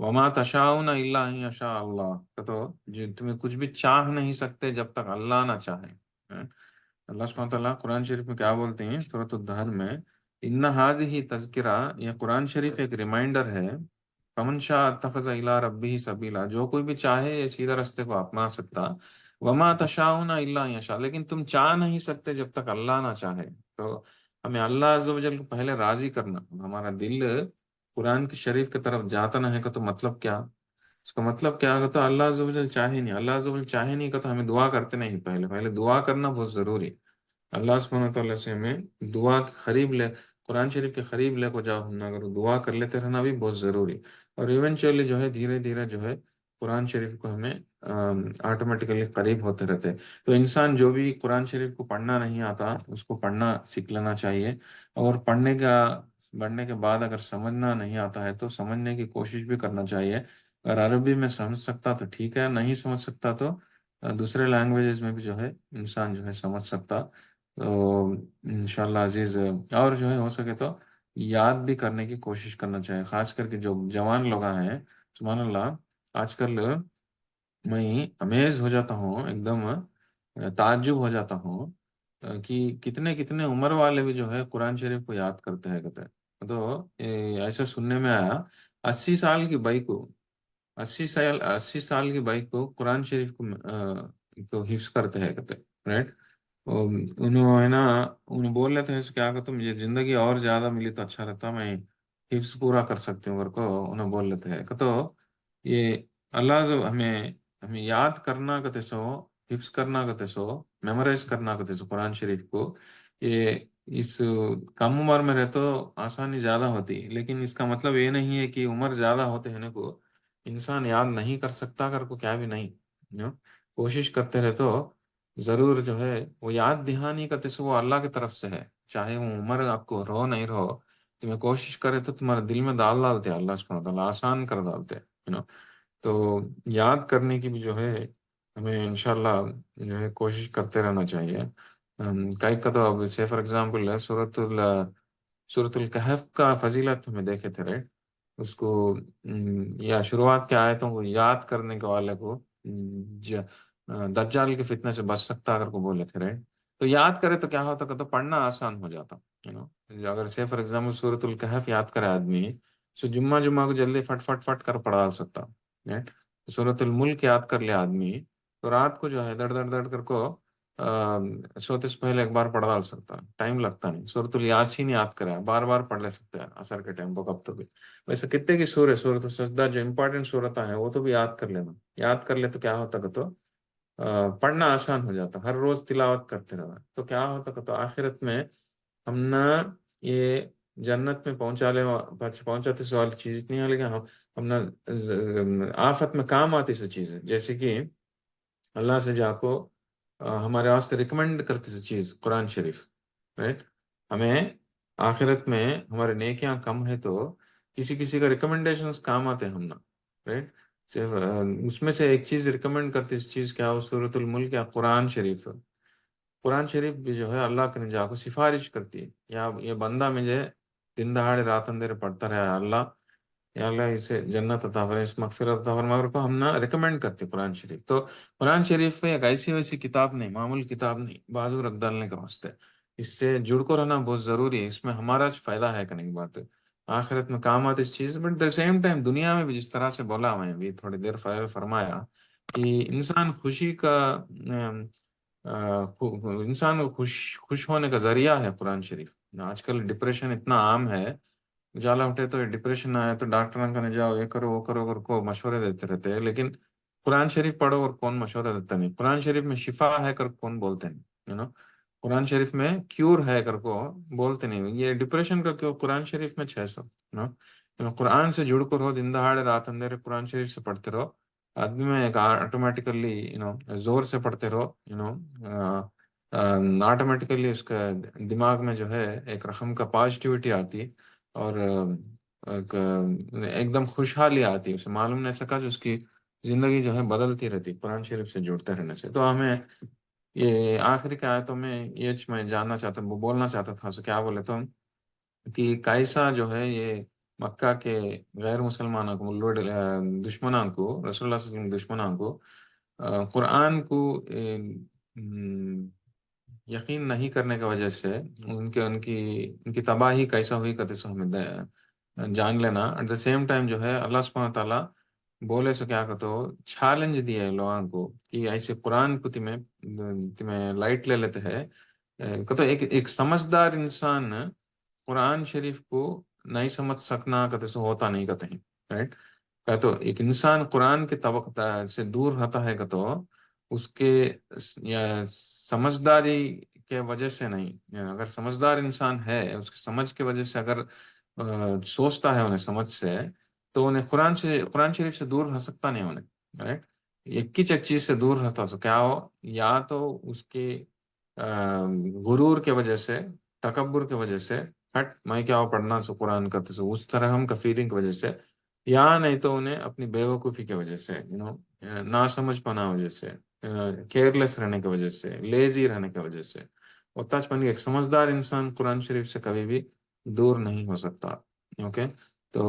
A: وما تشاؤون الا ان یشاء اللہ، تو جو تمہیں کچھ بھی چاہ نہیں سکتے جب تک اللہ نہ چاہے. اللہ سبحانہ وتعالیٰ قرآن شریف میں کیا بولتے ہیں سورۃ الدہر میں، ان ہی تذکرہ، یہ قرآن شریف ایک ریمائنڈر ہے. فمن شاء اتخذ الی ربہ سبیلا، جو کوئی بھی چاہے یہ سیدھا راستے کو اپنا سکتا. وما تشاؤون الا ان یشاء، لیکن تم چاہ نہیں سکتے جب تک اللہ نہ چاہے. تو ہمیں اللہ عز و جل کو پہلے راضی کرنا. ہمارا دل قرآن کی شریف کی طرف جاتا نہ ہے کا تو مطلب کیا؟ اس کا مطلب کیا ہوگا؟ تو اللہ عز و جل چاہے نہیں، اللہ عز و جل چاہے نہیں کا تو ہمیں دعا کرتے نہیں. پہلے پہلے دعا کرنا بہت ضروری. اللہ سبحانہ تعالیٰ سے ہمیں دعا کے قریب لے، قرآن شریف کے قریب لے کو جاؤ ہم، اگر دعا کر لیتے رہنا بھی بہت ضروری. اور ایونچولی جو ہے دھیرے دھیرے جو ہے قرآن شریف کو ہمیں آٹومیٹیکلی قریب ہوتے رہتے. تو انسان جو بھی قرآن شریف کو پڑھنا نہیں آتا اس کو پڑھنا سیکھ لینا چاہیے. اور پڑھنے کے بعد اگر سمجھنا نہیں آتا ہے تو سمجھنے کی کوشش بھی کرنا چاہیے. اگر عربی میں سمجھ سکتا تو ٹھیک ہے، نہیں سمجھ سکتا تو دوسرے لینگویجز میں بھی جو ہے انسان جو ہے سمجھ سکتا. تو انشاءاللہ عزیز، اور جو ہے ہو سکے تو یاد بھی کرنے کی کوشش کرنا چاہیے، خاص کر کے جو جوان لوگ ہیں. سبحان اللہ، آج کل میں امیز ہو جاتا ہوں، ایک دم تعجب ہو جاتا ہوں کہ کتنے کتنے عمر والے بھی جو ہے قرآن شریف کو یاد کرتے ہیں کہتے ہیں. تو ایسا سننے میں آیا 80 سال کی بائی کو، 80 سال کی بائک کو قرآن شریف کو حفظ کرتے ہیں کہتے، رائٹ. انہوں ہے نا، انہوں بول رہے تھے کیا کہ تم یہ زندگی اور زیادہ ملی تو اچھا رہتا، میں حفظ پورا کر سکتی ہوں اگر کو انہوں بول لیتے ہیں کہ تو یہ اللہ ہمیں ہمیں یاد کرنا کہتے سو، حفظ کرنا کہتے سو، میمورائز کرنا کہتے سو قرآن شریف کو. یہ اس کم عمر میں رہے تو آسانی زیادہ ہوتی، لیکن اس کا مطلب یہ نہیں ہے کہ عمر زیادہ ہوتے ہیں کو انسان یاد نہیں کر سکتا. اگر کو کیا بھی نہیں کوشش کرتے رہے تو ضرور جو ہے وہ یاد دہانی کا تو وہ اللہ کی طرف سے ہے. چاہے وہ عمر آپ کو رو نہیں رہو، تمہیں کوشش کرے تو تمہارے دل میں ڈال ڈالتے اللہ سبحانہ وتعالیٰ، آسان کر ڈالتے تو یاد کرنے کی بھی جو ہے ہمیں انشاءاللہ جو ہے کوشش کرتے رہنا چاہیے. کئی کا تو اب سے فار ایگزامپل ہے سورۃ الکہف کا فضیلت ہمیں دیکھے تھے، رائٹ. اس کو یا شروعات کے آیتوں کو یاد کرنے کے والے کو دجال کے فتنے سے بچ سکتا اگر کو بولے تھے، رائٹ. تو یاد کرے تو کیا ہوتا کہ تو پڑھنا آسان ہو جاتا. اگر سے فار ایگزامپل سورۃ الکہف یاد کرے آدمی تو جمعہ جمعہ کو جلدی فٹ فٹ فٹ کر پڑھا سکتا، رائٹ. سورۃ الملک یاد کر لیا آدمی تو رات کو جو ہے دڑ دڑ دڑ کر کو سوتے سے پہلے ایک بار پڑھ ڈال سکتا، ٹائم لگتا نہیں. سورۃ الیاسین یاد کرے بار بار پڑھ لے سکتے ہیں اثر کے ٹائم کو کب تو بھی. ویسے کتنے کی سورۃ السجدہ جو امپورٹنٹ صورتیں ہیں وہ تو بھی یاد کر لینا. یاد کر لے تو کیا ہوتا کہ تو پڑھنا آسان ہو جاتا، ہر روز تلاوت کرتے رہنا. تو کیا ہوتا کہ تو آخرت میں ہم نہ یہ جنت میں پہنچاتے سوال چیز اتنی ہے، لیکن ہم نہ آفت میں کام آتی سو چیز ہے. جیسے کہ اللہ سے جا کو ہمارے واسطے ریکمینڈ کرتی سی چیز قرآن شریف، رائٹ. ہمیں آخرت میں ہمارے نیکیاں کم ہے تو کسی کسی کا ریکمنڈیشن کام آتے ہیں ہم نا، رائٹ. اس میں سے ایک چیز ریکمینڈ کرتی اس چیز کیا ہو سورۃ الملک یا قرآن شریف. قرآن شریف بھی جو ہے اللہ کے نجات کو سفارش کرتی ہے، یا یہ بندہ مجھے دن دہاڑے رات اندھیرے پڑھتا رہا اللہ، یا اللہ اسے جنت عطا فرما، اس مغفرت عطا فرما کو ہم نا ریکمینڈ کرتے قرآن شریف. تو قرآن شریف میں ایک ایسی ویسی کتاب نہیں، معمول کتاب نہیں بازو رکھ ڈالنے کا واسطے. اس سے جڑ کو رہنا بہت ضروری ہے. اس میں ہمارا فائدہ ہے کرنے کی بات ہے، آخرت میں کام آتی اس چیز. بٹ دا سیم ٹائم دنیا میں بھی جس طرح سے بولا میں ابھی تھوڑی دیر پہلے فرمایا کہ انسان خوشی کا انسان کو خوش ہونے کا ذریعہ ہے قرآن شریف. آج کل ڈپریشن اتنا عام ہے، جالا اٹھے تو ڈپریشن آیا تو ڈاکٹر کہنے جاؤ یہ کرو وہ کرو اور کو مشورے دیتے رہتے ہیں، لیکن قرآن شریف پڑھو اور کون مشورہ دیتا نہیں. قرآن شریف میں شفا ہے کر کون بولتے نہیں، قرآن شریف میں کیور ہے کر کو بولتے نہیں. یہ ڈپریشن کا کیوں قرآن شریف میں 600 قرآن سے جڑ کر ہو، دن دہاڑے رات اندھیرے قرآن شریف سے پڑھتے رہو، آدمی میں ایک آٹومیٹیکلی زور سے پڑھتے رہو، آٹومیٹیکلی اس کا دماغ میں جو ہے ایک رقم کا پازیٹیوٹی آتی اور ایک دم خوشحالی آتی. اسے معلوم نہیں سکا جو اس کی زندگی جو ہے بدلتی رہتی قرآن شریف سے جڑتے رہنے سے. تو ہمیں یہ آخری کے آیتوں میں یہ میں جاننا چاہتا بولنا چاہتا تھا، کیا بولے تو کہ کیسا جو ہے یہ مکہ کے غیر مسلمانوں کو دشمنوں کو رسول اللہ صلی اللہ علیہ وسلم دشمنوں کو قرآن کو یقین نہیں کرنے کی وجہ سے ان کی تباہی کیسا ہوئی کہتے سو ہمیں جان لینا. ایٹ دا سیم ٹائم جو ہے اللہ سبحانہ تعالیٰ بولے سو کیا کہتے ہو چیلنج دیا ہے لوگوں کو کہ ایسے قرآن کو تمہیں لائٹ لے لیتے ہیں. کہتے ایک سمجھدار انسان قرآن شریف کو نہیں سمجھ سکنا کہتے سو ہوتا نہیں کہتے ہیں رائٹ. تو ایک انسان قرآن کے طبق سے دور رہتا ہے کہ تو اس کے یا سمجھداری کے وجہ سے نہیں. اگر سمجھدار انسان ہے اس کی سمجھ کی وجہ سے اگر سوچتا ہے انہیں سمجھ سے تو انہیں قرآن شریف سے دور رہ سکتا نہیں انہیں رائٹ. ایک چیز سے دور رہتا تو کیا ہو یا تو اس کے غرور کے وجہ سے تکبر کی وجہ سے ہٹ میں کیا ہو پڑھنا سو قرآن کرتے سو اس طرح ہم کا فیلنگ کی وجہ سے یا نہیں تو انہیں اپنی بیوقوفی کی وجہ سے نہ سمجھ پانا وجہ سے کیئرلیس رہنے کی وجہ سے لیزی رہنے کی وجہ سے. اور تچ ایک سمجھدار انسان قرآن شریف سے کبھی بھی دور نہیں ہو سکتا. اوکے تو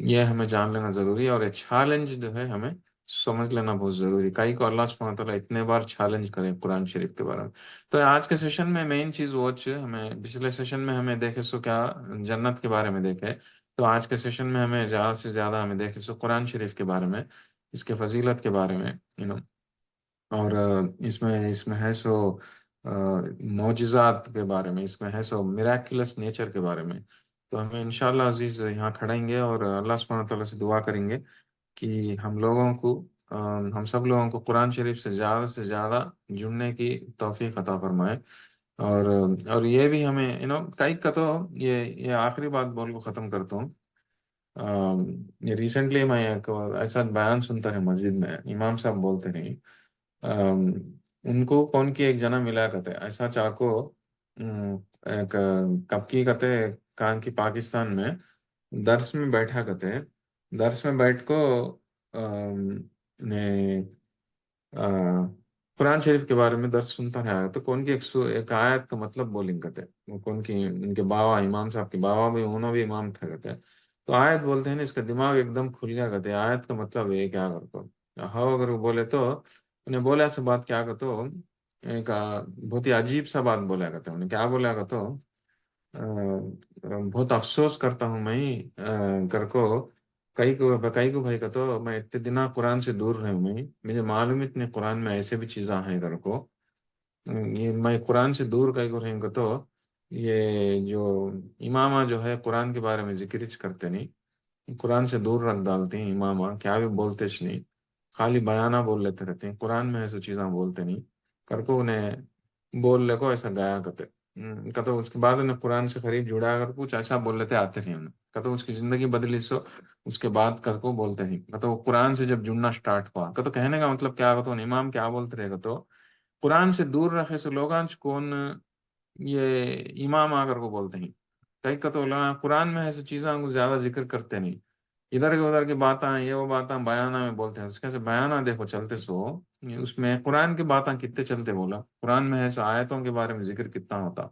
A: یہ ہمیں جان لینا ضروری ہے اور یہ چیلنج جو ہے ہمیں سمجھ لینا بہت ضروری. کئی کو اللہ سبحانہ تعالیٰ اتنے بار چیلنج کرے قرآن شریف کے بارے میں. تو آج کے سیشن میں مین چیز واچ ہمیں پچھلے سیشن میں ہمیں دیکھے سو کیا جنت کے بارے میں دیکھے. تو آج کے سیشن میں ہمیں زیادہ سے زیادہ ہمیں دیکھے سو قرآن شریف کے بارے میں اس کے فضیلت کے بارے میں اور اس میں ہے سو معجزات کے بارے میں اس میں ہے سو میراکلس نیچر کے بارے میں. تو ہمیں انشاءاللہ عزیز یہاں کھڑیں گے اور اللہ سبحانہ تعالیٰ سے دعا کریں گے کہ ہم سب لوگوں کو قرآن شریف سے زیادہ جڑنے کی توفیق عطا فرمائے. اور یہ بھی ہمیں کئی کا تو یہ آخری بات بول کو ختم کرتا ہوں. یہ ریسنٹلی میں ایک ایسا بیان سنتا ہے مسجد میں امام صاحب بولتے نہیں ان کو کون کی ایک جنا ملا کرتے ایسا چاکو ایک کب کی کہتے کہاں کی پاکستان میں درس میں بیٹھا کرتے درس میں بیٹھ کو نے قرآن شریف کے بارے میں درس سنتا رہا تو کون کی ایک آیت کا مطلب بولیں کرتے وہ کون کی ان کے بابا امام صاحب کے بابا بھی انہوں بھی امام تھا کہتے تو آیت بولتے ہیں نا اس کا دماغ ایک دم کھل گیا کرتے آیت کا مطلب یہ کیا کرتا ہاں اگر وہ بولے تو انہیں بولا ایسا بات کیا کرتا ایک بہت ہی عجیب سا بات بولا کرتا انہیں کیا بولا کرتا بہت افسوس کرتا ہوں میں کر کو کئی کو بھائی کا تو میں اتنے دن قرآن سے دور رہا ہوں میں مجھے معلوم اتنے قرآن میں ایسے بھی چیزاں ہیں کر کو یہ میں قرآن سے دور کئی کو رہیں گا تو یہ جو امامہ جو ہے قرآن کے بارے میں ذکر کرتے نہیں قرآن سے دور رکھ ڈالتے ہیں امامہ کیا بھی بولتے نہیں خالی بیانہ بول لیتے رہتے ہیں قرآن میں ایسے چیزاں بولتے نہیں کر کو انہیں بول لے کو ایسا گایا کرتے تو اس کے بعد انہیں قرآن سے قریب جڑا کر کچھ ایسا بول لیتے آتے نہیں انہیں تو اس کی زندگی بدلی سو اس کے بعد کر کو بولتے نہیں تو قرآن سے جب جڑنا سٹارٹ ہوا تو کہنے کا مطلب کیا تو امام کیا بولتے رہے گا تو قرآن سے دور رکھے سے لوگاں کون یہ امام آ کر کو بولتے ہیں کئی کا تو قرآن میں ایسی چیزاں کو زیادہ ذکر کرتے نہیں ادھر کے ادھر کی باتیں یہ وہ باتیں بیانہ میں بولتے ہیں اس کے بیانہ دیکھو چلتے سو اس میں قرآن کی باتیں کتنے چلتے بولا قرآن میں ہے سو آیتوں کے بارے میں ذکر کتنا ہوتا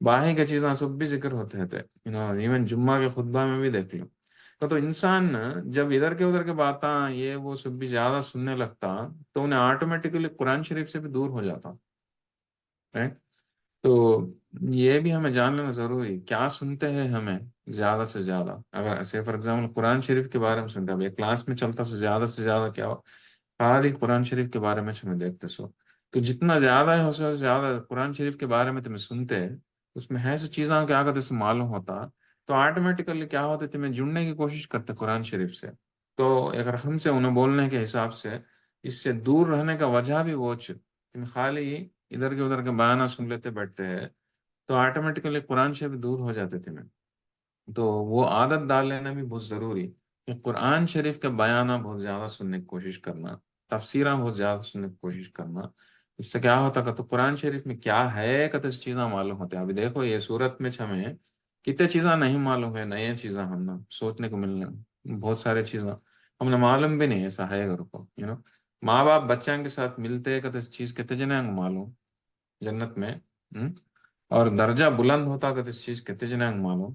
A: باہی کی چیزاں سب بھی ذکر ہوتے تھے ایون جمعہ کے خطبہ میں بھی دیکھ لو تو انسان جب ادھر کے ادھر کے باتیں یہ وہ سب بھی زیادہ سننے لگتا تو انہیں آٹومیٹکلی قرآن شریف سے بھی دور ہو جاتا right؟ تو یہ بھی ہمیں جان لینا ضروری کیا سنتے ہیں ہمیں زیادہ سے زیادہ اگر ایسے فار ایگزامپل قرآن شریف کے بارے میں سنتے ہیں کلاس میں چلتا سے زیادہ کیا ہو ساری قرآن شریف کے بارے میں ہمیں دیکھتے سو تو جتنا زیادہ ہو سو زیادہ قرآن شریف کے بارے میں تمہیں سنتے اس میں ہے سو چیزاں کیا کرتے معلوم ہوتا تو آٹومیٹکلی کیا ہوتے تمہیں جڑنے کی کوشش کرتے قرآن شریف سے. تو ایک رقم سے انہیں بولنے کے حساب سے اس سے دور رہنے کا وجہ بھی وہ تم خالی ادھر کے ادھر کے بیانہ سن لیتے بیٹھتے ہیں تو آٹومیٹکلی قرآن سے بھی دور ہو جاتے تھے میں. تو وہ عادت ڈال لینا بھی بہت ضروری کہ قرآن شریف کا بیانہ بہت زیادہ سننے کی کوشش کرنا تفسیرہ بہت زیادہ سننے کی کوشش کرنا اس سے کیا ہوتا کہ تو قرآن شریف میں کیا ہے کتنے چیزاں معلوم ہوتے ہیں. ابھی دیکھو یہ صورت میں ہمیں کتنے چیزاں نہیں معلوم ہے نئی چیزاں ہم نے سوچنے کو ملنے بہت سارے چیزاں ہم نے معلوم بھی نہیں ایسا ہے اگر کو ماں باپ بچوں کے ساتھ ملتے کتنے چیز کتنے جنے معلوم جنت میں اور درجہ بلند ہوتا کتنے چیز کتنے جنے معلوم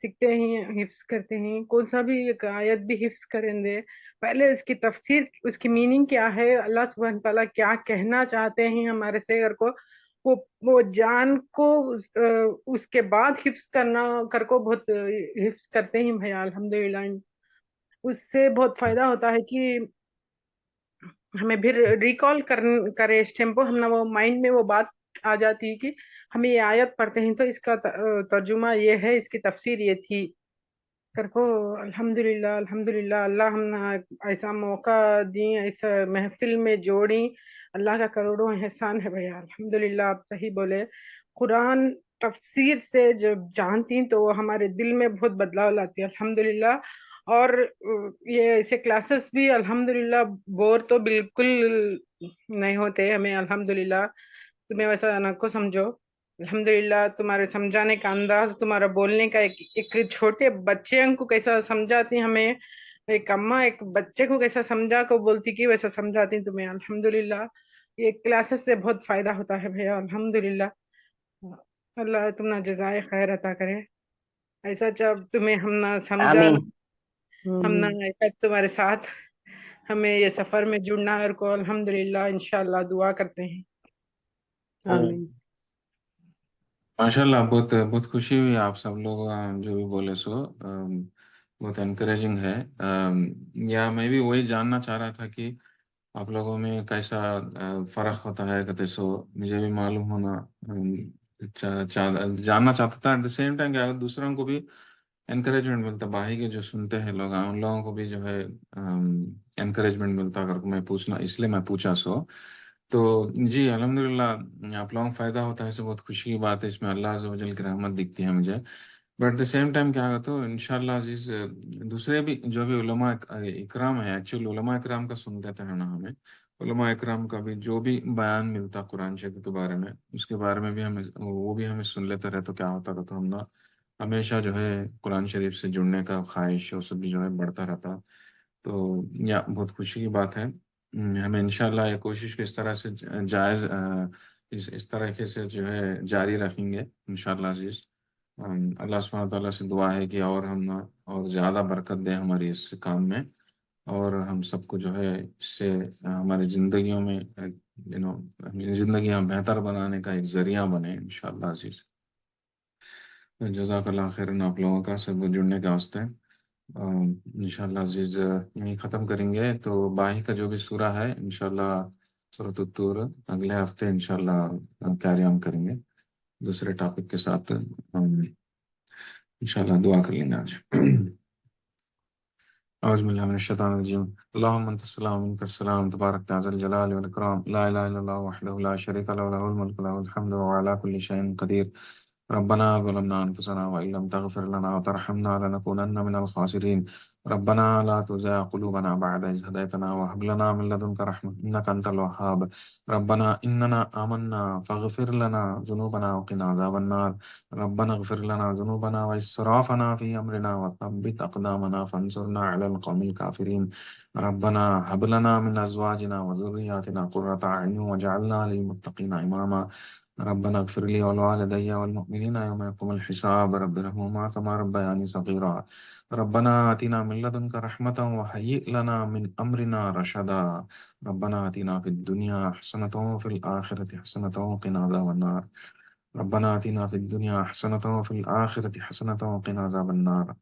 C: سیکھتے ہیں حفظ کرتے ہیں کون سا بھی ایک آیت بھی حفظ کریں دے پہلے اس کی تفسیر اس کی میننگ کیا ہے اللہ سبحانہ تعالیٰ کیا کہنا چاہتے ہیں ہمارے شعر کو وہ جان کو اس کے بعد حفظ کرنا کر کو بہت حفظ کرتے ہیں بھیا الحمدللہ اس سے بہت فائدہ ہوتا ہے کہ ہمیں پھر ریکال کرے اس ٹائم کو ہم وہ مائنڈ میں وہ بات آ جاتی ہے کہ ہمیں یہ آیت پڑھتے ہیں تو اس کا ترجمہ یہ ہے اس کی تفسیر یہ تھی کر کو الحمدللہ الحمدللہ اللہ ہم ایسا موقع دیں ایسا محفل میں جوڑیں اللہ کا کروڑوں احسان ہے بھیا الحمدللہ آپ صحیح بولے قرآن تفسیر سے جب جانتی تو وہ ہمارے دل میں بہت بدلاؤ لاتی ہے الحمدللہ اور یہ ایسے کلاسز بھی الحمدللہ بور تو بالکل نہیں ہوتے ہمیں الحمدللہ تمہیں ویسا نہ کو سمجھو الحمدللہ تمہارے سمجھانے کا انداز تمہارا بولنے کا ایک چھوٹے بچے کو کیسا سمجھاتی ہمیں ایک اماں ایک بچے کو کیسا سمجھا کو بولتی کہ ویسا سمجھاتی تمہیں الحمدللہ یہ کلاسز سے بہت فائدہ ہوتا ہے بھیا الحمدللہ اللہ تم نہ جزائے خیر عطا کرے ایسا جب تمہیں ہم نہ سمجھا
B: آمین
C: ہم نہ ایسا تمہارے ساتھ ہمیں یہ سفر میں جڑنا اور کو الحمدللہ انشاءاللہ دعا کرتے ہیں
D: آمین
A: ماشاءاللہ بہت بہت خوشی ہوئی آپ سب لوگ جو بھی بولے سو بہت انکریجنگ ہے یا میں بھی وہی جاننا چاہ رہا تھا کہ آپ لوگوں میں کیسا فرق ہوتا ہے کہتے سو مجھے بھی معلوم ہونا جاننا چاہتا تھا ایٹ دا سیم ٹائم کہ اگر دوسروں کو بھی انکریجمنٹ ملتا باہی کے جو سنتے ہیں لوگ ان لوگوں کو بھی جو ہے انکریجمنٹ ملتا اگر میں پوچھنا اس لیے میں پوچھا سو تو جی الحمدللہ آپ لوگوں کو فائدہ ہوتا ہے بہت خوشی کی بات ہے اس میں اللہ عز و جل کی رحمت دکھتی ہے مجھے but at the same time کیا ہوگا تو انشاءاللہ عزیز دوسرے بھی جو بھی علماء اکرام ہے ایکچولی علماء اکرام کا سنتے تھے نا ہمیں علماء اکرام کا بھی جو بھی بیان ملتا قرآن شریف کے بارے میں اس کے بارے میں بھی ہمیں وہ بھی ہمیں سن لیتے رہے تو کیا ہوتا تھا تو ہم نا ہمیشہ جو ہے قرآن شریف سے جڑنے کا خواہش وہ سب بھی جو ہے بڑھتا رہتا تو یا بہت خوشی کی بات ہے ہمیں انشاءاللہ یہ کوشش کس طرح سے جائز اس طریقے سے جو ہے جاری رکھیں گے انشاءاللہ عزیز اللہ سبحانہ تعالیٰ سے دعا ہے کہ اور ہم اور زیادہ برکت دے ہماری اس کام میں اور ہم سب کو جو ہے اس سے ہماری زندگیوں میں زندگیاں بہتر بنانے کا ایک ذریعہ بنے انشاءاللہ عزیز جزاک اللہ خیرن آپ لوگوں کا سب جڑنے کے واسطے انشاءاللہ عزیز یہیں ختم کریں گے تو باہی کا جو بھی سورہ ہے انشاءاللہ سورۃ الطور اگلے ہفتے انشاءاللہ کیری آن کریں گے دوسرے ٹاپک کے ساتھ انشاءاللہ دعا کر لیں گے آج اعوذ باللہ من الشیطان الرجیم اللہم انت السلام منک السلام تبارک یا ذا الجلال والاکرام لا الہ الا اللہ وحدہ لا شریک له له الملک له الحمد وهو على كل شيء قدیر ربنا ظلمنا انفسنا وان لم تغفر لنا وترحمنا لنكونن من الخاسرین ربنا لا تزغ قلوبنا بعد إذ هديتنا وهب لنا من لدنك رحمة إنك أنت الوهاب ربنا إننا آمنا فاغفر لنا ذنوبنا وقنا عذاب النار ربنا اغفر لنا ذنوبنا وإسرافنا في أمرنا وثبت أقدامنا فانصرنا على القوم الكافرين ربنا هب لنا من أزواجنا وذرياتنا قرة أعين واجعلنا للمتقين إماما ربنا اغفر لي ولوالدي والمؤمنين يوم يقوم الحساب رب ارحمهما كما ربياني صغيرا ربنا آتنا من لدنك رحمة وهيئ لنا من أمرنا رشدا ربنا آتنا في الدنيا حسنة وفي الآخرة حسنة وقنا عذاب النار ربنا آتنا في الدنيا حسنة وفي الآخرة حسنة وقنا عذاب النار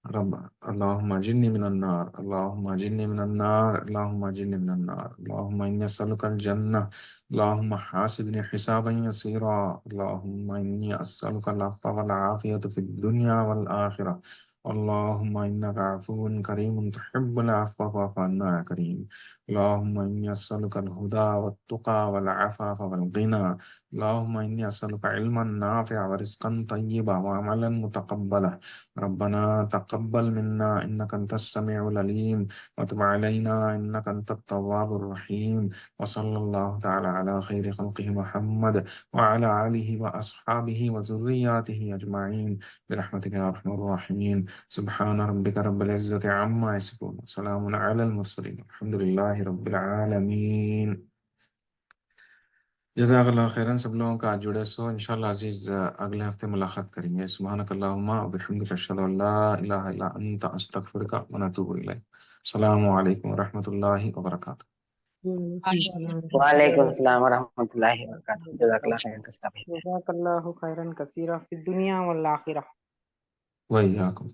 A: رب اللهم اجرني من النار اللهم اجرني من النار اللهم اجرني من النار اللهم إني أسألك الجنة اللهم حاسبني حسابا يسيرا اللهم إني أسألك العفو والعافية في الدنيا والآخرة اللهم إنك عفو كريم تحب العفو فاعف عنا يا كريم اللهم إني أسألك الهدى والتقى والعفاف والغنى اللهم إني أسألك علما نافعا ورزقا طيبا وعملا متقبلا ربنا تقبل منا إنك أنت السميع العليم وتب علينا إنك أنت التواب الرحيم وصلى الله تعالى على خير خلقه محمد وعلى آله وأصحابه وذرياته أجمعين برحمتك يا أرحم الراحمين سبحان ربك رب العزة عما يصفون وسلام على المرسلين الحمد لله رب العالمين جزاک اللہ خیرن سب لوگوں کا آج جڑے سو انشاءاللہ عزیز اگلے ہفتے ملاقات کریں گے. سبحانک اللہم و بحمدک اشہد ان لا الہ الا انت استغفرک و نتوب الیک. السلام علیکم و رحمۃ اللہ وبرکاتہ.
D: وعلیکم السلام
B: وعلیکم السلام ورحمۃ اللہ وبرکاتہ. جزاک اللہ خیر.
C: جزاک اللہ خیرا کثیرا فی الدنیا والآخرہ.
A: وإیاکم.